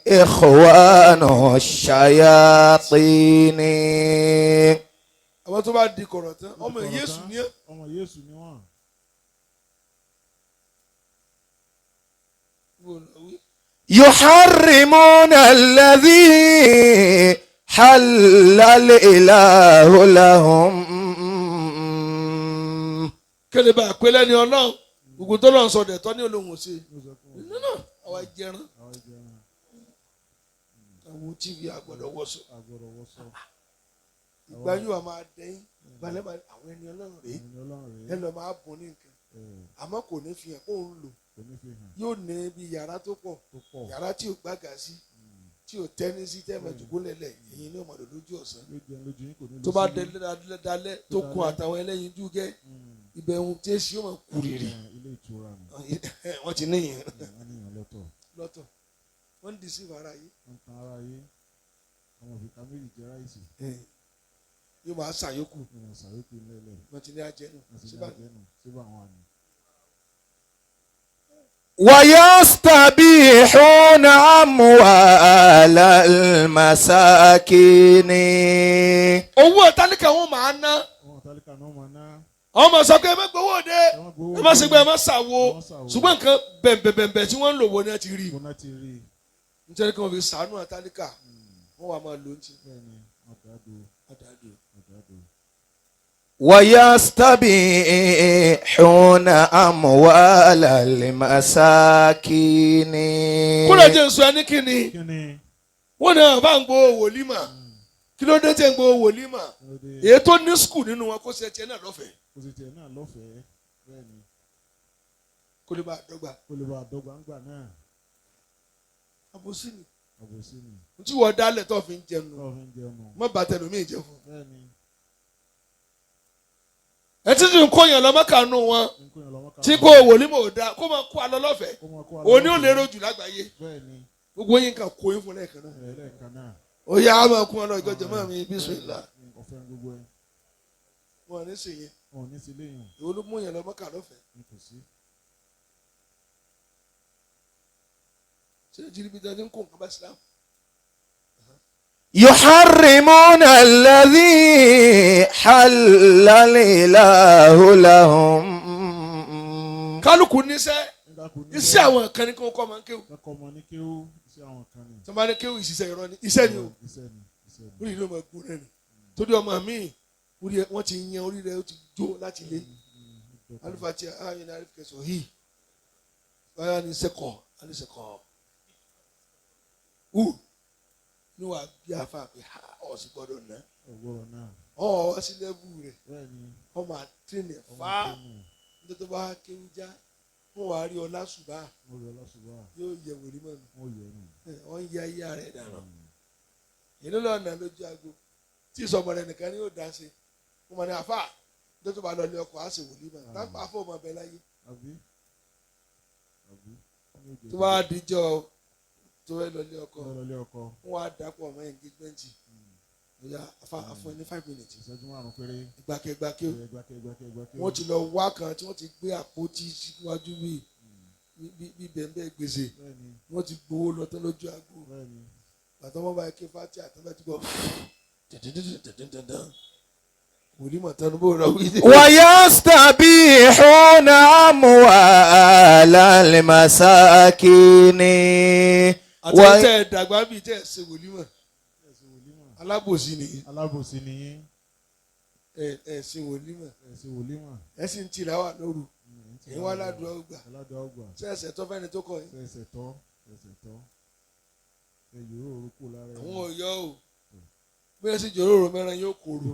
إخوان الشياطين. àmọ́ tó bá di kọ̀rọ̀ tán ọmọ Yésù ni ẹ́. يحرمون الذي حل الإله لهم. kéde bá a pé lẹ́ni Ọlọ́run gbogbo tó lọ́n sọ dẹ̀ tọ́ ní olóhùn ṣe nínú àwa jẹran àwọn tv àgbọ̀dọ̀ wọ̀ṣọ ìgbà yóò máa dẹ́yìn balẹ̀ àwọn ẹni Ọlọ́run rèé ẹ lọ́ọ́ máa bùn ní nǹkan àmọ́ kò ní fi hàn kó ń lò yóò ní bí yàrá tó pọ̀ yàrá tí ò gbàgà sí tí ò tẹ́ni sí tẹ́mẹ̀ jùkú lẹ̀lẹ̀ èyí ní ọmọdé lójú ọ̀sán tó bá dalẹ̀ tó kun àtàwọn ẹlẹ́yin dúgẹ́ ibẹ̀ ohun tí èsì yóò máa kú rírì wọ́n ti níyìn lọ́tọ̀ wọ́n ń dìísí ara yìí yóò máa ṣàyókù wọ́n ti ní ajẹ́nu síbà. ويستبيحون أموال المساكين. owó tálíkà wọn máa ná àwọn máa sọ pé ẹ má gbowó òde ẹ má ṣe gbé ẹ má ṣàwo ṣùgbọ́n nǹkan bẹ̀m̀bẹ̀m̀bẹ̀ tí wọ́n ń lò wọ́n ní ẹ ti rí nítorí kí wọ́n fi ṣàánú àtálíkà wọ́n wà máa lò ó ti. ويستبيحون أموال المساكين. kúrò jẹ́ nsọ ẹni kíni wọ́n ní àwọn bá ń gbowó wòlímà kí ló dé tẹ́ ń gbowó wòlímà èyí tó ní skul nínú wọn kó ṣe tiẹ̀ náà lọ́fẹ̀ẹ́ kó lè bá a dọ́gba ńgbà náà àbòsí ni tí wọ́n dálẹ̀ tó fi ń jẹun mọ́ bàtẹ́ lómi ìjẹ fún ẹ tí tí ń kó yàn lọ́mọ́kànú wọn tí kò wòlímà ò dáa kó máa kó alọ́ lọ́fẹ̀ẹ́ òní ò lérò jù lágbàáyé gbogbo yín kan kó yín fún lẹ́ẹ̀kan náà ó yá á máa kún ọ lọ ìjọjọ máa mi bísímìlà wọn ò ní sè yẹn ìwọ ló mú yàn lọ́mọ́kà lọ́fẹ̀ẹ́ ṣé jìrìbì dájú ń kó nǹkan bá Islam. يحرمون الذي حل الإله لهم. kálukú níṣẹ́ iṣẹ́ àwọn kan ní kí wọ́n kọ́ máa ń kéwù. tí wọ́n bá ní kéwù ìṣiṣẹ́ irọ́ ni iṣẹ́ ni o orí ló máa gbó rẹ̀ ni torí ọmọ mi wọ́n ti yan orí rẹ̀ ó ti jó láti lé alifati ayin alifkẹsọ yìí báyà ní sẹ́kọ̀ alẹ́sẹ̀ kan ní wàá bí afa pé ọ̀sìn gbọ́dọ̀ ná ọ̀ sí lẹ́bù rẹ̀ ọmọ àtẹnì fà nítorí tó bá kéwú já wọ́n wàá rí ọlá ṣùgbà yóò yẹ wòlíì mọ́ mi wọ́n yẹ ayé rẹ̀ dànù ìlú lọ́nà lójú aago tí ìsọmọ rẹ̀ nìkan ni yóò dá sí wọ́n mọ̀ ní àfà nítorí tó bá lọ ní ọkọ̀ á sì wòlíì mọ́ tápá àfọ̀ ọmọ bẹ láyé tó bá dijọ́ tó fẹ́ lọ ní ọkọ̀ wọ́n á dàpọ̀ ọmọ engagement bóyá afọ ní 5 minutes ìgbàkẹ́gbàkẹ́ wọ́n ti lọ wá kan tí wọ́n ti gbé àpótí síwájú bí bẹ̀ẹ̀bẹ̀ gbèsè wọ́n ti gbowó lọ tán lójú àgbo bàtà wọn bá ké fati àtàlà ti gbọ́ wòlímọ̀ tán bó rọ wí. ويستبيحون أموال المساكين. àti tẹ́ ẹ̀ dàgbà bíi tẹ́ ẹ̀ ṣe wòlímọ̀ alábòsí nìyí. ẹ ṣe wòlímọ̀ ẹ sì ń tìlà wà lóru èyí wà ládùúgbò ọgbà ṣẹ̀ṣẹ̀ tó fẹ́ni tó kọ yín. àwọn òyọ́ o bóyá sì jòróró mẹ́ran yóò kóró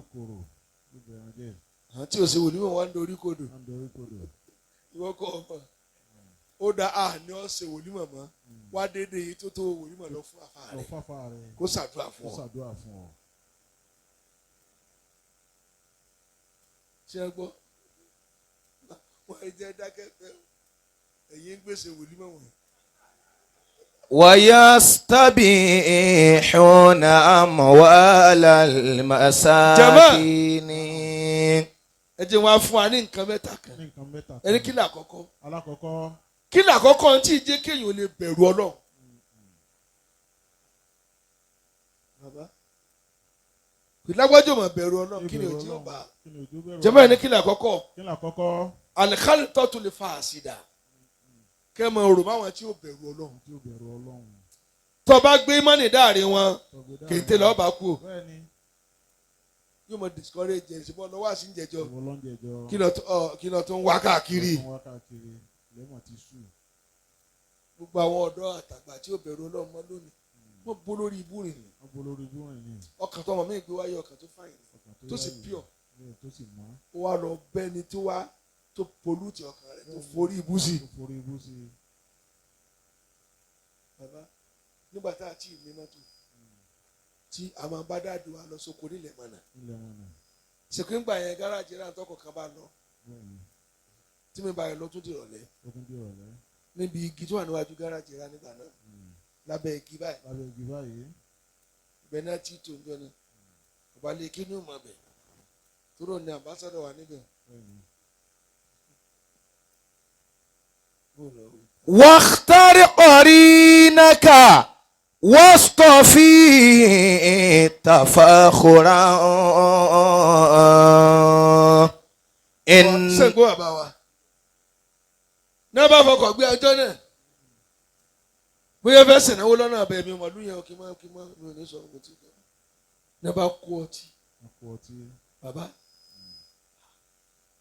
àwọn tí ò ṣe wòlímọ̀ wá ń dorí kodò ìwọ kọ ọmọ ó dá a ní ọ ṣe wòlímọ̀ mọ́ wá déédéé yìí tó tó wòlímọ̀ lọ fún àfa rẹ̀ kó ṣàdúrà fún ọ. ṣé ẹ gbọ́ wọ́n ẹ jẹ́ dákẹ́ fẹ́ ẹ̀yin ń gbèsè wòlímọ̀ wọ̀nyí. ويستبيحون أموال المساكين. ẹ jẹ́ wá fún wa ní nǹkan mẹ́ta kan ẹni kí ni àkọ́kọ́ kí ni àkọ́kọ́ tí ì jẹ́ kéèyàn ò lè bẹ̀rù Ọlọ́run. ìlágbájọ́ mọ̀ bẹ̀rù Ọlọ́run kí ni òjì ọba jẹ́mọ́ ẹni kí ni àkọ́kọ́ al-khalṭatu l-fāsida kẹ́ ẹ mọ̀ ọ̀rọ̀ máwọn tí ó bẹ̀rù Ọlọ́run tó bá gbé mọ́nì dáàrin wọn kéńté lọ́ọ́ bá kú yóò mọ discourage ẹ̀ ṣùgbọ́n lọ́wọ́ àti ìjẹ́jọ́ kí lọ tó ń wá káàkiri gbogbo àwọn ọ̀dọ́ àtàgbà tí ó bẹ̀rù Ọlọ́run mọ́ lónìí wọ́n bó lórí ibú rìn ní ọkàn tó ọmọ mi gbé wáyé ọkàn tó fàyìn tó sì pure ó wá lọ bẹ́ni tó wá tó pollute ọkàn rẹ̀ tó forí ibú sí. bàbá nígbà tá a ti ní mọ́tò tí a máa bá dáàdù wa lọ sóko nílẹ̀ mọ́nà ṣèkú ńgbà yẹn gáràjì rà tọkọ̀ kan bá lọ tí mi bá yẹn lọ tún di ìrọ̀lẹ́ níbi igi tó wà níwájú gáràjì rà nígbà náà lábẹ́ igi báyìí ibẹ̀ náà tí tó ń jọ náà ọba lè kí ní ìmọ̀ bẹ̀ tó rò ní àmbásádọ̀ wà níbẹ̀. واختر قرينك واصطفي تفاخرا إن ṣẹ́gun àbá wa náà bá fọkàn gbé ọjọ́ náà bóyá fẹ́ sìnáwó lọ́nà abẹ́ mi mọ̀lú yẹn kí n má mi ò ní sọ ọ̀gbìn tí kò náà bá kó ọtí bàbá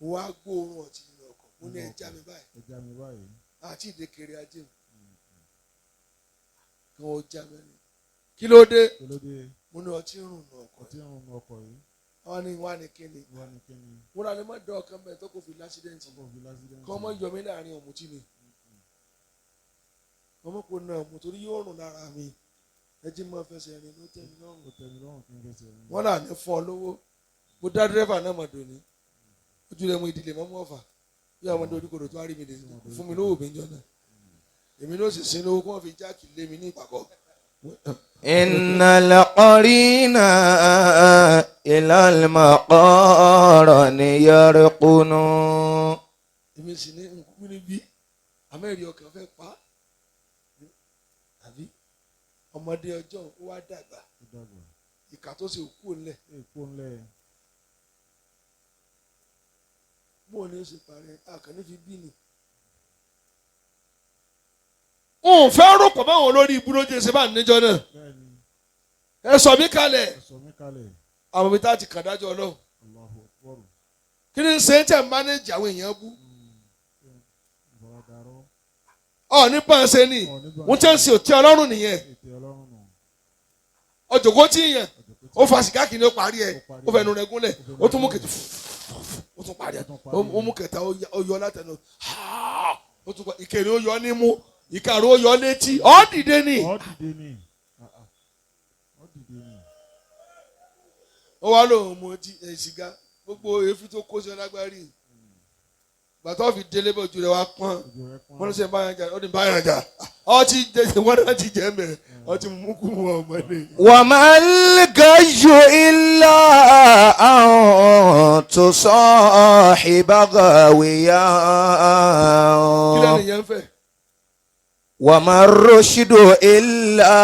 wọ́n á gbóòórùn ọtí nínú ọkọ̀ mo ní ẹja mi báyìí àti ìdékèrè ajé mi kí wọ́n já mẹ́rin kí ló dé mo ní ọtí rùn nù ọkọ̀ yìí wọ́n ní wá ní kíni wọ́n rà ní má dán ọkàn bẹ́ẹ̀ tó kò fi lásídẹ́ǹtì kọ́ ọmọ yọmí láàrin ọ̀mùtí ni ọmọ kò náà mo torí yóò rùn lára mi ẹjí máa fẹsẹ̀ rìn ló tẹ́ mi lọ́rùn wọ́n là ní fún ọ lówó mo dá dírẹ́fà náà mọ̀ dòní ojú rẹ̀ mo ìdílé mọ́ mọ́ ọ̀fà bí àwọn ọmọdé oníkòrò tó wá rí mi lè fún mi lówó mi jọ náà èmi ló sì sin lówó kí wọ́n fi jáàkì lé mi ní ìpàkọ́. إن القرين إلى المقارن يرقن. èmi sì ní nkú níbí amẹ́rì ọkàn fẹ́ pa àbí ọmọdé ọjọ́ ó wá dàgbà ìkà tó sì kú ńlẹ̀ bó ni ó sì parẹ́ àkànní fi bí ni. n ò fẹ́ rọ̀pọ̀ báwọn olórí ibùdó jẹ́ ṣe bá níjọ́ náà ẹ sọ mí kalẹ̀ àwọn ibi tá a ti kàn dájọ́ Ọlọ́run kí ni ṣe ń tẹ̀ mánéjì àwọn èèyàn bú ọ ní pàṣẹ ni wọ́n tẹ́ ń ṣe òtí ọlọ́run nìyẹn ọjọ́kó tí yẹn ó fa sìgá kìíní ó parí ẹ̀ ó fẹnu rẹ̀ gúnlẹ̀ ó tún mú kẹtù ó tún parí ẹ̀ ó mú kẹta ó yọ látẹnu ó tún ìkèrè ó yọ nímú ìkàrò ó yọ létí ó dìde ni. ó wá lóun mú sìgá gbogbo èéfín tó kó sí ọlágbárí gbàtọ́ fi délé bó ju rẹ̀ wá pọ́n wọ́n ló ṣe báyọ̀ jà ó ní báyọ̀ jà ọtí jẹ wọ́n náà ti jẹ́ mẹ́ ọtí mú kú wọn ọmọdé. wa mal gayyu illa an tusahiba ghawiyan. kí lẹ́nu yẹn fẹ́. wa ma rushdu illa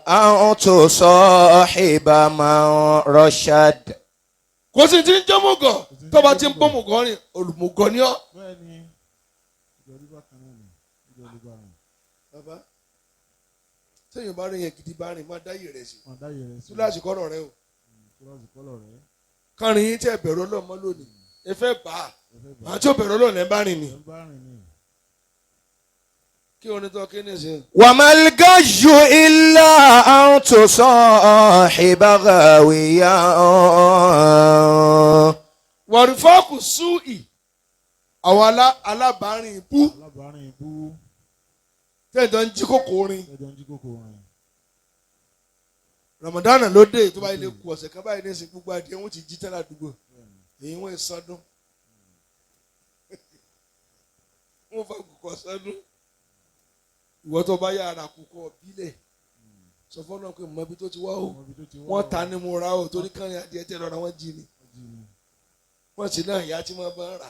an tusahiba man rashad. kò sì ti ń jẹ́ mọ̀gàn tó bá ti ń bọ́ mọ̀gàn rìn olùmọ̀gàn ni ọ́. bàbá sẹ́yìn bá rìn yẹn gidi bá rìn má dáyé rẹ̀ sí túláàsì kọ́rọ̀ rẹ o kárin yín tí ẹ bẹ̀rù ọlọ́mọ lónìí ẹ fẹ́ bá a àti ó bẹ̀rù ọlọ́mọ ẹ bá rìn ni kí orin tó kí ni sí. wa mal gayyu illa an tusahiba ghawiyan. wàrúfọ́ọ̀kù súì àwọn alábàárìn ibú tẹ̀jọ́ ń jí kòkó rin. Ramadana ló dé tó báyìí lè kú ọ̀sẹ̀ kan báyìí ní ìsìn gbogbo adìẹ wọn ti jí tẹ́lẹ̀ àdúgbò èyí wọn ìsọdún wọn fa kùkọ sọdún ìwọ tó bá yára kùkọ bílẹ̀ sọ fọ́nà pé mọ ibi tó ti wá o wọ́n ta ni mo ra o torí kàrin adìẹ tẹ́ lọ́ra wọn jí ni wọ́n sì náà ìyá tí wọ́n bá ń rà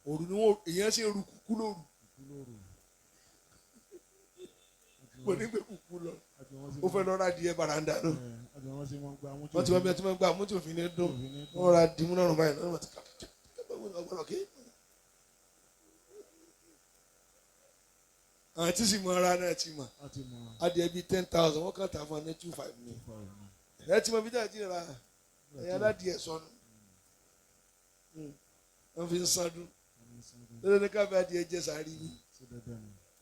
òru ni wọ́n èèyàn sì ru kúkú lóru kò ní gbé kúkú lọ ó fẹ́ lọ́ra díẹ̀ baranda lọ wọ́n ti wọ́n bí wọ́n ti máa gbà mú tí òfin ní dùn wọ́n ra dìímú náà rùn báyìí náà wọ́n ti kàkà ọgbọ́n ọ̀kẹ́. àwọn tí sì mọ ara náà ti mọ̀ adìẹ bíi 10,000 wọ́n kàn tà fún ọ ní 2,500 ní ẹ ti mọ bí dáa ti ra ẹ̀yà aládìẹ sọnù wọ́n fi ń sandún lọ́dọ̀ ní káfíń adìẹ jẹ sàárì yìí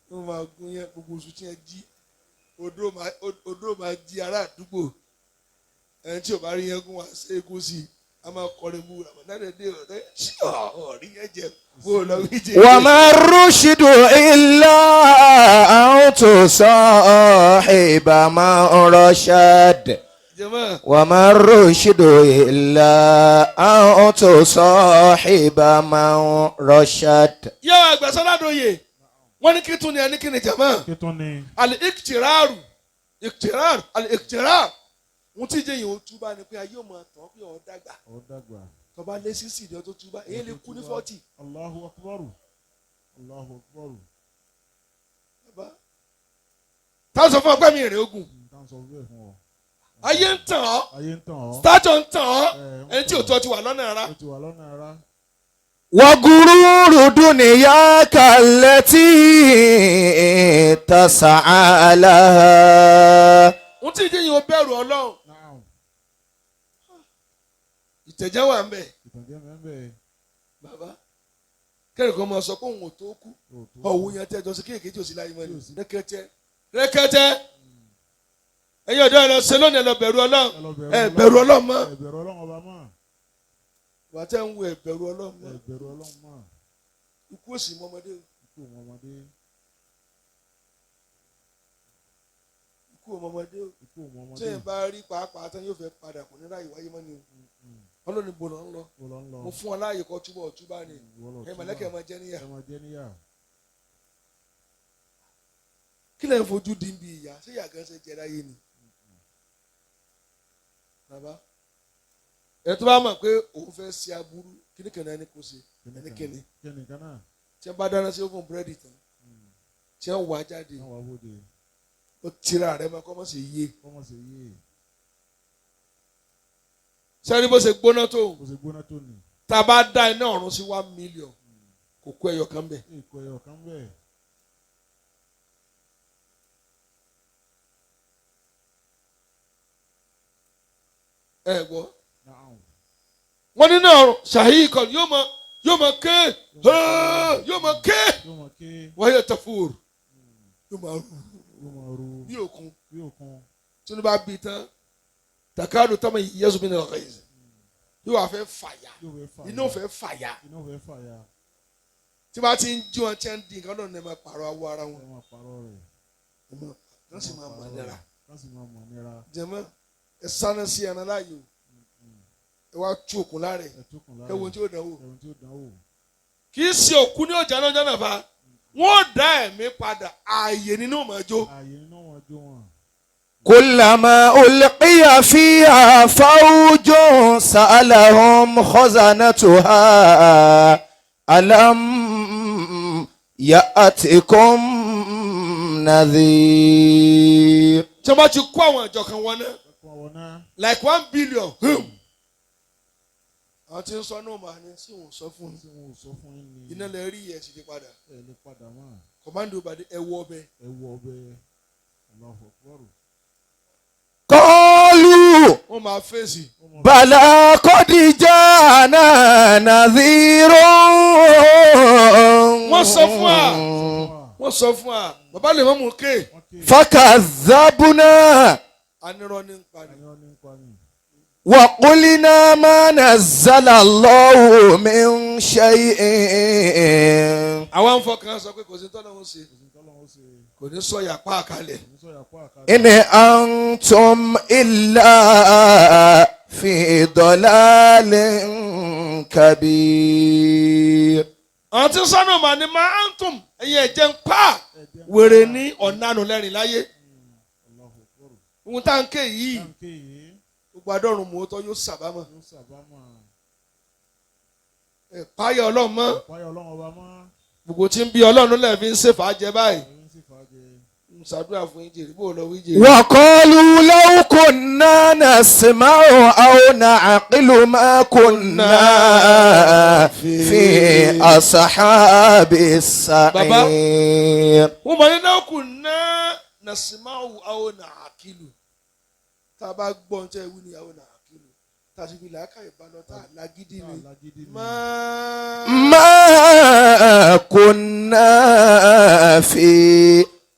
wọ́n máa gún yẹn gbogbo oṣù tí yẹn jí odó máa jí ará àdúgbò ẹni tí ò bá rí yẹn gún wa ṣe é gún sí i a máa kọrin mú Ramadan dé ọ̀rẹ́ ọ̀rí yẹn jẹ bó o lọ wí jẹ. wa ma rushdu illa an tusahiba man rashad. wa ma rushdu illa an tusahiba man rashad. yóò àgbàsọ́ládòye wọ́n ní kí tún ni ẹni kí ni jama al-iktiraru al-iktiraru wọ́n ti jẹ́ yìí ó túbá ni pé ayé ọmọ àtọ̀ pé ọ̀ dàgbà tọba lé 60 ìdí ọ tó túbá èyí lè kú ní 40. Allahu Akbar Allahu Akbar. táwọn sọ fún ọgbẹ́ mi rè ogun ayé ń tàn ọ́ sátọ̀ ń tàn ọ́ ẹni tí òtún ọ ti wà lọ́nà ara. wa gururu dunyaka allati tas'a laha. wọ́n ti jẹ́ yìí ó bẹ̀rù Ọlọ́run. ìtẹ̀jẹ́ wà ń bẹ̀. bàbá kẹ́rì kan máa sọ pé òun ò tó kú ọ̀hún yẹn tẹ́jọ́ sí kéèké tí ò sí láyé mọ́ ni rẹ́kẹ́tẹ́ ẹ̀yin ọ̀dọ́ ẹ lọ ṣe lónìí ẹ lọ bẹ̀rù Ọlọ́run ẹ bẹ̀rù Ọlọ́run mọ́ wà á tẹ́ ń wo ẹ bẹ̀rù Ọlọ́run mọ́ ikú òsì mọ́mọdé ikú ọmọdé tí ẹ bá rí pàápàá tán yóò fẹ́ padà kò ní ráyè wáyé mọ́ ni o ọlọ́ni bọ̀lọ̀ ń lọ mo fún ọ láàyè kọ́ túbọ̀ túbà ni ẹ mọ̀lẹ́kẹ̀ máa jẹ́ níyà kí lẹ́yìn fojú di ń bi ìyá ṣé ìyá gan ṣe jẹ́ láyé ni bàbá ẹ tó bá mọ̀ pé òun fẹ́ ṣe aburú kíní kan náà ni kò ṣe ẹnikẹ́ni tí wọ́n bá dáná sí oven búrẹ́dì tán tí wọ́n wá jáde ó tira rẹ mọ kọ́mọ́ sí yé sẹ́ni bó ṣe gbóná tó tá a bá dá iná ọ̀run sí 1 million kò kó ẹyọ kan bẹ́ẹ̀. ẹ gbọ́ wọ́n ní náà ṣàhíì kan yóò máa ké yóò máa ké wáyé tafur yóò máa rú bí òkun tí wọ́n bá bí tán takadu tama yẹ́sùn mi nìyẹn kẹ́yìn yóò wá fẹ́ fàyà iná fẹ́ fàyà tí wọ́n ti ń jí wọn tí wọ́n di nǹkan náà ní ẹ máa pààrọ̀ awọ ara wọn wọ́n sì máa mọ̀ nira jẹ́mọ́ ẹ sáná sí ẹran láàyò ẹ wá tú òkun láàrẹ̀ ẹ wo tí ó dánwò kì í ṣe òkú ní ọjà náà jọ́nà fa wọ́n dá ẹ̀mí padà ààyè nínú ìmọ̀jó. كلما ألقي فيها فوج سألهم خزنتها ألم يأتكم نذير. tí wọ́n bá ti kó àwọn ìjọ kan wọná like 1 billion àwọn tí ń sọ náà máa ní sí òun sọ fún yín iná lè rí ẹ̀ sì ti padà kọ̀mándò ìbàdí ẹ̀wọ̀ ọbẹ̀. قالوا wọ́n máa fèsì. بلى قد جاءنا نذير. wọ́n sọ fún wa bàbá lè mọ́ mú ké. فكذبنا anirọ́ ní nǹkan. وقلنا ما نزل الله من شيء. àwọn afọkàn sọ pé kò sí tọ́lá wọn ṣe kò ní sọ yàpá àkàlẹ̀. إن أنتم إلا في ضلال كبير. àwọn tí sọ́nà mà ní máa ń tún ẹ̀yìn ẹ̀jẹ̀ ń pa wèrè ní ọ̀nànù lẹ́rìn láyé. ohun tá à ń ké yìí gbogbo adọ́run mọ́tọ́ yóò sàbámọ̀. páyà ọlọ́run mọ́ gbogbo tí ń bí ọlọ́run lẹ́ẹ̀fi ń ṣèfàjẹ́ báyìí. ṣàdúrà fún yín jèrè bó lọ wí jèrè. وقالوا لو كنا نسمع أو نعقل ما كنا في أصحاب السعير. wọ́n mọ̀ ní náà kù ná nàṣìmáwò àwọn nàákìlù tá a bá gbọ́ ń tẹ́ ewu ní àwọn nàákìlù tá a ti fi làákà ìbálò tá a lágídí ni ما كنا في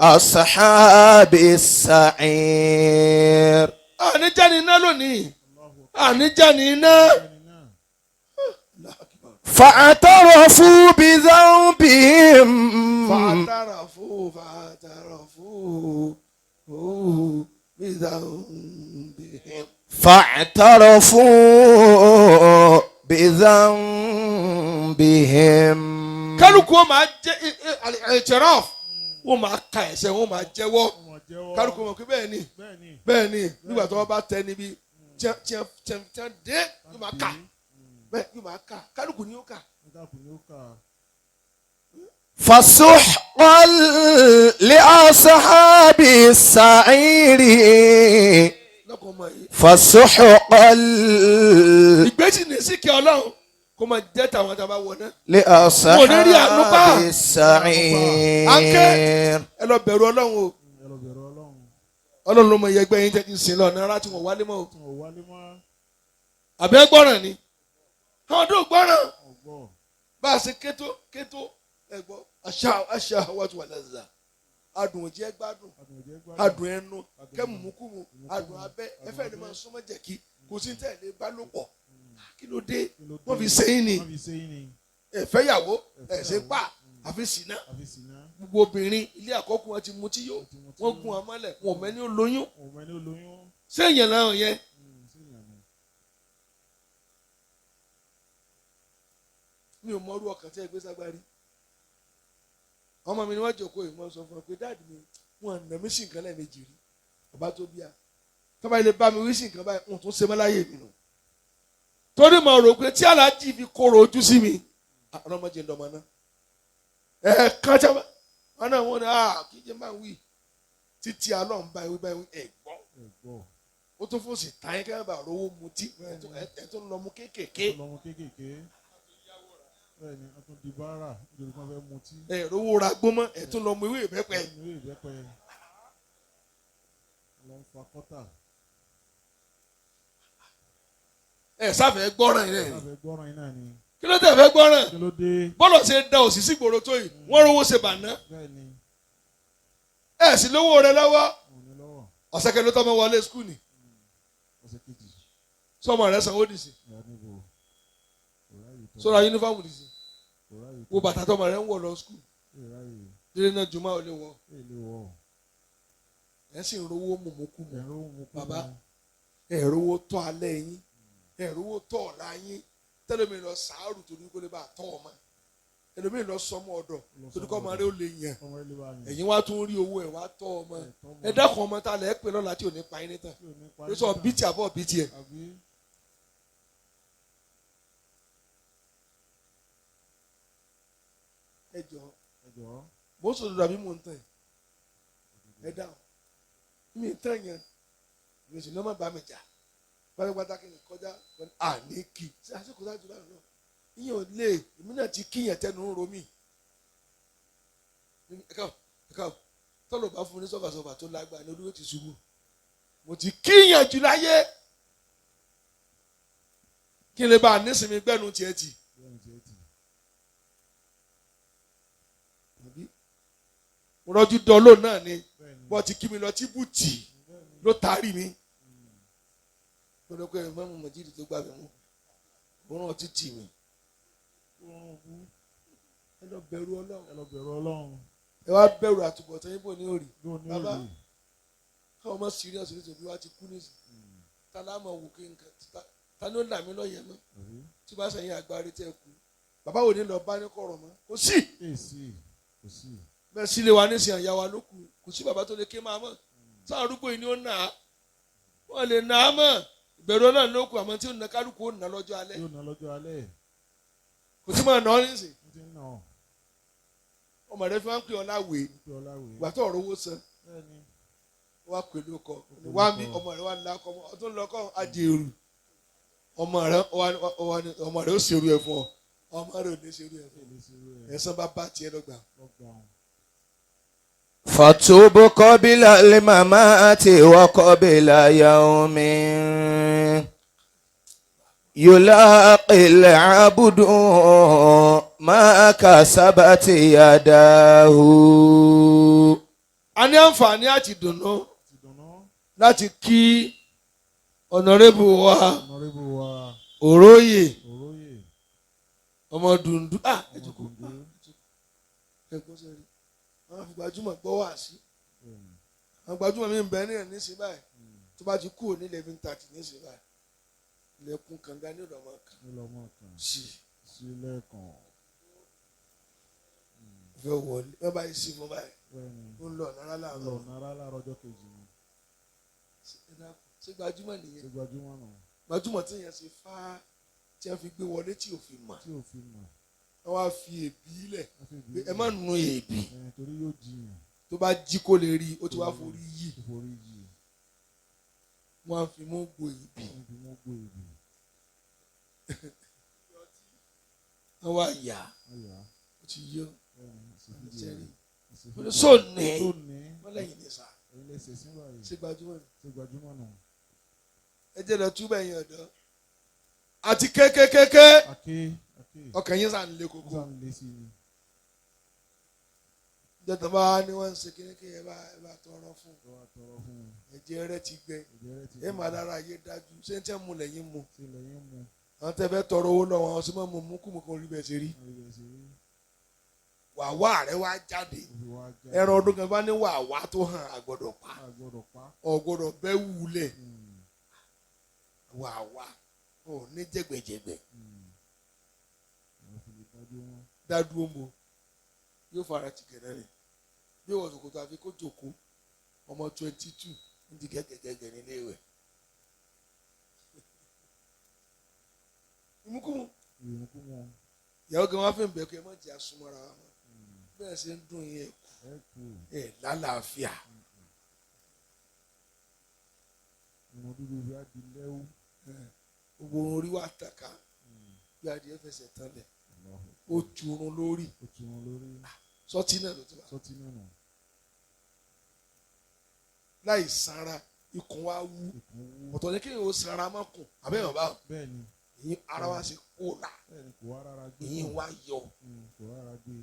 أصحاب السعير. àníjáni iná lónìí àníjáni iná. فاعترفوا بذنبهم. فاعترفوا بذنبهم. فاعترفوا بذنبهم. kálukú wọn máa jẹ ẹ̀ẹ́dẹ̀rọ̀ wọn máa ka ẹ̀ṣẹ̀ wọn máa jẹ́wọ́ kálukú wọn kí bẹ́ẹ̀ ni nígbà tó wọn bá tẹ níbi tiẹ̀ dé yóò máa kà bẹ́ẹ̀ yóò máa kà kálukú ni yóò kà. فسحقا لأصحاب السعير. فسحقا ìgbésí ní síkì ọlọ́run kó máa jẹ́ tàwọn tá a bá wọ náà. لأصحاب السعير. ẹ lọ bẹ̀rù ọlọ́run o ọlọ́run ló mọ iye ẹgbẹ́ yín jẹ́ kí n sìn lọ náírà tí wọ́n wálé mọ́ o. àbẹ́ gbọ́ràn ni àwọn tó gbọ́ràn bá a ṣe kétó ẹ̀gbọ́ aṣa wàtú wàlẹ́zà adùn òjẹ́ gbádùn adùn ẹnu kẹ́mùmúkùmù adùn abẹ́ ẹfẹ́ ni máa súnmọ́ jẹ́ kí kò sí tẹ̀lé bá lò pọ̀ kí ló dé wọ́n fi sẹ́yìn ni ẹ̀fẹ́ yàwó ẹ̀ṣẹ̀ pa àfi sìnà gbogbo obìnrin ilé àkọ́kù wọn ti mutí yó wọ́n gun amálẹ̀ wọn ò mẹ́ni ó lóyún sẹ́yìn náà yẹn. mi ò mọrú ọkàn tí ẹ gbé ságbárí ọmọ mi ni wọ́n jókòó yìí wọ́n sọ fún ọ pé dáàdì mi wọn nà mí sí nǹkan lẹ́ẹ̀mejì rí bàbá tó bíà tọ́ba ilé bá mi wí sí nǹkan báyìí wọn tún ṣe mọ́ láyé mi nù torí mo rò pé tí aláàjì fi kóró ojú sí mi ọlọ́mọdé ń dọ́mọ náà ẹ̀ẹ̀kan tí wọn náà wọn ni kí jẹ́ máa wí títí alọ́ ń báyìí ẹ̀gbọ́n ó tún fò sí táyé kẹ́hìn bá rówó mutí ẹ̀ tó ń lọ mú kéékèèké. bẹ́ẹ̀ni a tún di báárà nítorí wọn fẹ́ mutí. rówó ra gbọmọ ẹ tún lọ mú ìwé ìbẹ́pẹ. lọ ń fa kọ́tà. ẹ sáfẹ́ gbọ́ràn yìí náà Láfẹ́ gbọ́ràn iná ni. kí ló tẹ̀ fẹ́ gbọ́ràn Kí ló dé? bọ́lọ̀ ṣe da òsì sí gbòòrò tó yìí wọ́n rówó ṣe bàná Bẹ́ẹ̀ ni. ẹ sì lówó rẹ lọ́wọ́ Òun ni lọ́wọ́. ọ̀sẹ̀ kẹlẹ́ tó ọmọ wọlé skul ni Ọ̀sẹ̀ kejì. sọmọ rẹ sanwó dì sí Ìyá níbo? Kò ráyè tọ́. sọ́ra yunifọ́ọ̀mù dì sí Kò ráyè tọ́. wo bàtà tọmọ rẹ ń wọ̀ lọ skul Kò ráyè. délé náà jùmọ̀ ò lè wọ̀ Èlé wọ̀. ẹ sì ń rówó mùmúkùmù Ẹ̀rọ òun mú kú. bàbá ẹ rówó tọ́ alẹ́ yín ẹ rówó tọ́ ọ̀la yín tẹ́lẹ̀mí lọ sàárù torí kó lè bá tọ́ ọmọ ẹlòmíì lọ sọmọ ọ̀dọ̀ torí kọ́ ọmọ rẹ ó lè yàn Ọmọ ilé wa yẹn. ẹ̀yin wá tún rí owó ẹ̀ wá tọ́ ọmọ ẹ dákun ọmọ tá a lẹ̀ ẹ́ pè lọ́la tí ò ní pa yín níta Tí ò ní parí ló sọ níta. bíìtì àbọ̀ bíìtì ẹ̀ Àbí? ẹ jọ Ẹ jọ̀ọ́. bó sọ dọ̀dọ̀ àbí mò ń tàn ẹ dáhùn mi tàn yẹn mi sì ní ọmọ bá mi jà pátápátá kí ni kọjá àní kì í ṣe àṣekò sáájú láàrin náà ìyẹn ò lè èmi náà ti kíyàn tẹnu ń ro mí ẹ̀ka tọ́lọ̀ bá fún ní sọ́fàsọ́fà tó lágbára ní olúwo ti ṣubú mo ti kíyàn jù láyé kí n lè bá a nísìnyí gbẹ́nu tiẹ̀ tì Bẹ́ẹ̀ni tí ẹ ti. mo rọ́jú dọ́lọ́ náà ni Bẹ́ẹ̀ni. bọ́ ti kí mi lọ tí bùtì ló taari mi gbọ́dọ̀ pé mọ́mú mọ̀jídì tó gbà mí mú òun ọtí tì mí ẹ lọ bẹ̀rù ọlọ́run Ẹ lọ bẹ̀rù Ọlọ́run. ẹ wá bẹ̀rù àtúbọ̀tán yín bò ní òrì Lónìí bàbá òde. káwọn ọmọ serious ní tòbí wá ti kú nísì ta lá mọ̀ wò kí nǹkan ta ni ó là mí lọ́yẹ̀ mọ́ Àbí? tí bá sẹ́yìn àgbáre tẹ́ kú bàbá wo ni lọ bá ní kọ̀rọ̀ mọ́ kò sí Èsì. Kò sí. bẹ́ẹ̀ sílé wa nísìnyí àyà wa ló kù kò sí bàbá tó lè ké máa mọ̀ sáà arúgbó yìí ni ó nà á wọ́n lè nà á mọ̀ ìbẹ̀rù ọlọ́run ló kù àmọ́ tí ó nà kálukú ó nà lọ́jọ́ alẹ́ Yóò ná lọ́jọ́ alẹ́. kò sí máa nà ọ́ nísìn Ó ti ń nà ọ́. ọmọ rẹ fi máa ń pè ọ́ láwèé Pé Ọláwé. ìgbà tó ọ̀rọ̀ owó san Bẹ́ẹ̀ni. wá pẹ̀lú ọkọ wá bí ọmọ rẹ wá lákọ ọtún lọkọ adìrú ọmọ rẹ ó ṣerú ẹ fún ọ ọmọ rẹ ò ní ṣerú ẹ fún Èlé sí irú ọ ẹ̀. ẹ̀san bá bá tiẹ̀ lọ́gbà. Lọ́gbà wọn. فتوب قبل الممات وقبل يوم يلاقي العبد ما كسبت يداه. a ní àǹfààní àti dùnnú Ti dùnú. láti kí ọ̀nàrẹ́bù wa Ọ̀nàrẹ́bù wa. òróyè Òróyè. ọmọ dùndú Ọmọ Kòǹdó. ẹ̀gbọ́n sẹ́rí àwọn fi gbajúmọ̀ gbọ́ wá sí Bẹ́ẹ̀ni. àwọn gbajúmọ̀ mi ń bẹ ní ẹ̀ nísìnyí báyìí tó bá ti kúrò ní 11:30 nísìnyí báyìí ilẹ̀kùn kànga ní ìdọ̀mọ́ kan Ní lọ́mọ kan. sí Sílẹ̀ kan. fẹ́ wọlé wọ́n bá yí sí fún báyìí Bẹ́ẹ̀ni. ó ń lọ náírà Lọ láàárọ̀ náírà láàárọ̀ ọjọ́ kejì ni. ṣé gbajúmọ̀ nìyẹn Ṣé gbajúmọ̀ nù? gbajúmọ̀ tí yẹn ṣe fá tí wọ́n fi gbé wọlé tí ò fi mọ̀ Tí ò fi mọ̀. wọ́n wá fi èbí lẹ̀ Wọ́n fi pé bí. ẹ má nu èbí Torí yóò jiyàn. tó bá jí kó lè rí ó ti wá forí yí Ìforí yìí. wọ́n á fi mú gbo èbí Wọ́n fi mú gbé ìbí. wọ́n wá yà Ọ̀yà. ó ti yọ Bẹ́ẹ̀ni. sẹ́rí Ìsìnkú. wọ́n ní sóòní Lónìí. wọ́n lẹ́yìn ní sá Èyí lè ṣe sí báyìí. ṣé gbajúmọ̀ ni Ṣé gbajúmọ̀ nù? ẹ jẹ́ lọ túbọ̀ ẹ̀yìn ọ̀dọ́ àti kékékéké Àké. Àké. ọkàn yín sàn lé Ó koko sàn lé sí i. jẹ́tọ̀ bá ní wọ́n ń ṣe kékeré ẹ bá tọrọ fún Tó wá tọrọ fún un. ẹ̀jẹ̀ rẹ ti gbẹ Ìjẹ́ rẹ̀ ti ẹ máa dára ayé dájú ṣé ń tẹ́ mu lẹ́yìn mu Ṣé lẹ́yìn mu? àwọn tẹ́ fẹ́ tọrọ owó lọ́wọ́ àwọn sì máa mú kùmù kan rí bẹ́ẹ̀ ṣe rí Wọ́n rí bẹ́ẹ̀ ṣe rí. wàwá rẹ wá jáde Òbí wa já. ẹran ọdún kan bá ní wàwá tó hàn àgbọ̀dọ̀ pa A gbọ́dọ̀ pa. ọ̀gbọ̀dọ̀ bẹ́ wúlẹ̀ wàwá ò ní jẹ̀gbẹ̀jẹ̀gbẹ̀ Àwọn fi lè dájú wọn. dádúró mo yóò fara ti gẹ̀rẹ́ rẹ̀ bí wọ́n sòkòtò àfi kó jòkó ọmọ 22 ń di gẹ́gẹ́gẹ́gẹ́ nílé rẹ̀ ìmúkúmu Ìrìn kú wọn. ìyàwó gan wá fẹ́ bẹ̀ẹ́ kí ẹ má jẹ́ àsúnmọ́ra wa mọ́ bẹ́ẹ̀ ṣe ń dùn yẹn Ẹ kú. ẹ̀ lálàáfíà Ìrìn dúdú bí a di lẹ́wọ́. gbogbo orí wa tàka bí adìẹ fẹsẹ̀ tán lẹ̀ ó turun lórí Ó tu wọn lórí. sọtí náà ló ti wá Sọ́tí náà nù. láì sanra ikùn wa wú ọ̀tọ̀ ní kéèyàn ó sanra mọ́kùn àbẹ́yàn bá bẹ́ẹ̀ni ìyín ara wa ṣe kó la bẹ́ẹ̀ni kò wá rárá gbé ìyín wa yọ. kò wá rárá gbé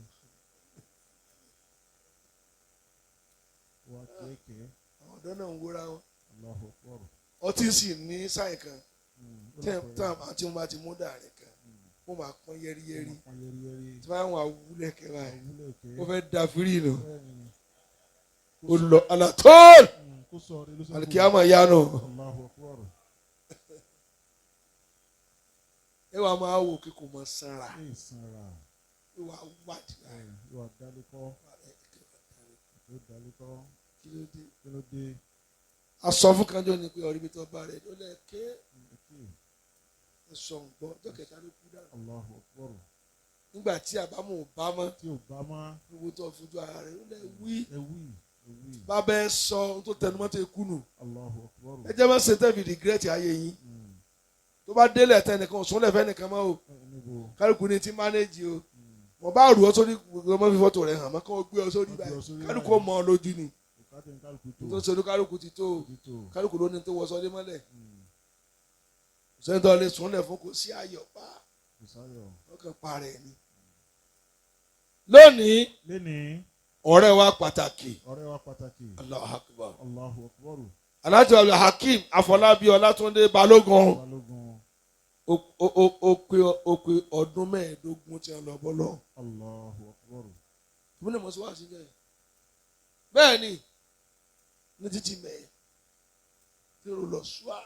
wá kéèké. àwọn ọ̀dọ́ náà ń wúra wọn Allahu Akbar. ọtí sì ní sáì kan tí wọ́n bá ti mú dàrí kan wọ́n máa pọ́n yẹ́rìyẹ́rì tí wọ́n á wọn àwúlẹ̀ kẹwà yìí wọ́n fẹ́ da fírì nù ó lọ anatol alikiyama yanu ẹ wàá máa wò kí kò mọ sanra ẹ wàá wádìí kí ló dé asọ fún kanjọ ni pé ọ̀rẹ́ mi tó bá rẹ̀ ló lẹ̀ ké ẹ̀sọ̀ ń gbọ́ ọjọ́ kẹta ló kú dànù. nígbà tí àbámọ̀ ò bá mọ́ gbogbo tó fojú ara rẹ̀ ló lẹ̀ wí bàbá ẹ sọ ohun tó tẹnumọ́ tó kú nù. ẹ jẹ́ bá ṣe tẹ́bi rìgírẹ́tì ayé yín tó bá délẹ̀ tẹnìkan ò súnlẹ̀ fẹ́ nìkan mọ́ o kálukú ni ti mánéjì o mo bá rù ọ́ sórí ọmọ fi fọ́tò rẹ̀ hàn mọ́ kí wọ́n gbé ọ sórí báyìí kálukú ó mọ ọ lójú ni tó ṣe kálukú ti tó kálukú ló ní tó wọ sọdé mọ́lẹ̀ sẹ́ńtọ́ lè súnlẹ̀ fún kò sí ayọ̀ pa ọkàn parẹ́ ni. lónìí ọ̀rẹ́ wa pàtàkì Allahu Akbar Alhaji Abdul Hakeem Afọlábí Ọlátúndé Balógun ó pé ọdún 15 tí wọ́n lọ bọ́lọ́ ìmúlẹ̀ mọ̀ sí wá sí bẹ́ẹ̀ ni ní títí mẹ́ẹ̀ tí ó lọ ṣúà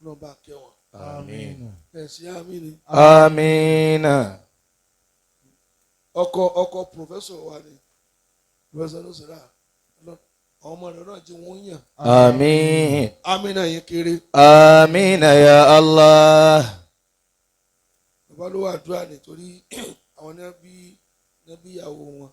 náà bá kẹwọn. àmín. ẹ̀sìn àmín ni. àmín. ọkọ pòfẹ́sọ̀ wa ni pòfẹ́sọ̀ ló sọ̀rọ̀ àwọn ọmọ rẹ̀ náà jí wọ́n yàn. àmín. àmín náà yẹn kéré. àmín ya Allah. bàbá ló wà dúrà nítorí àwọn náà bí ìyàwó wọn.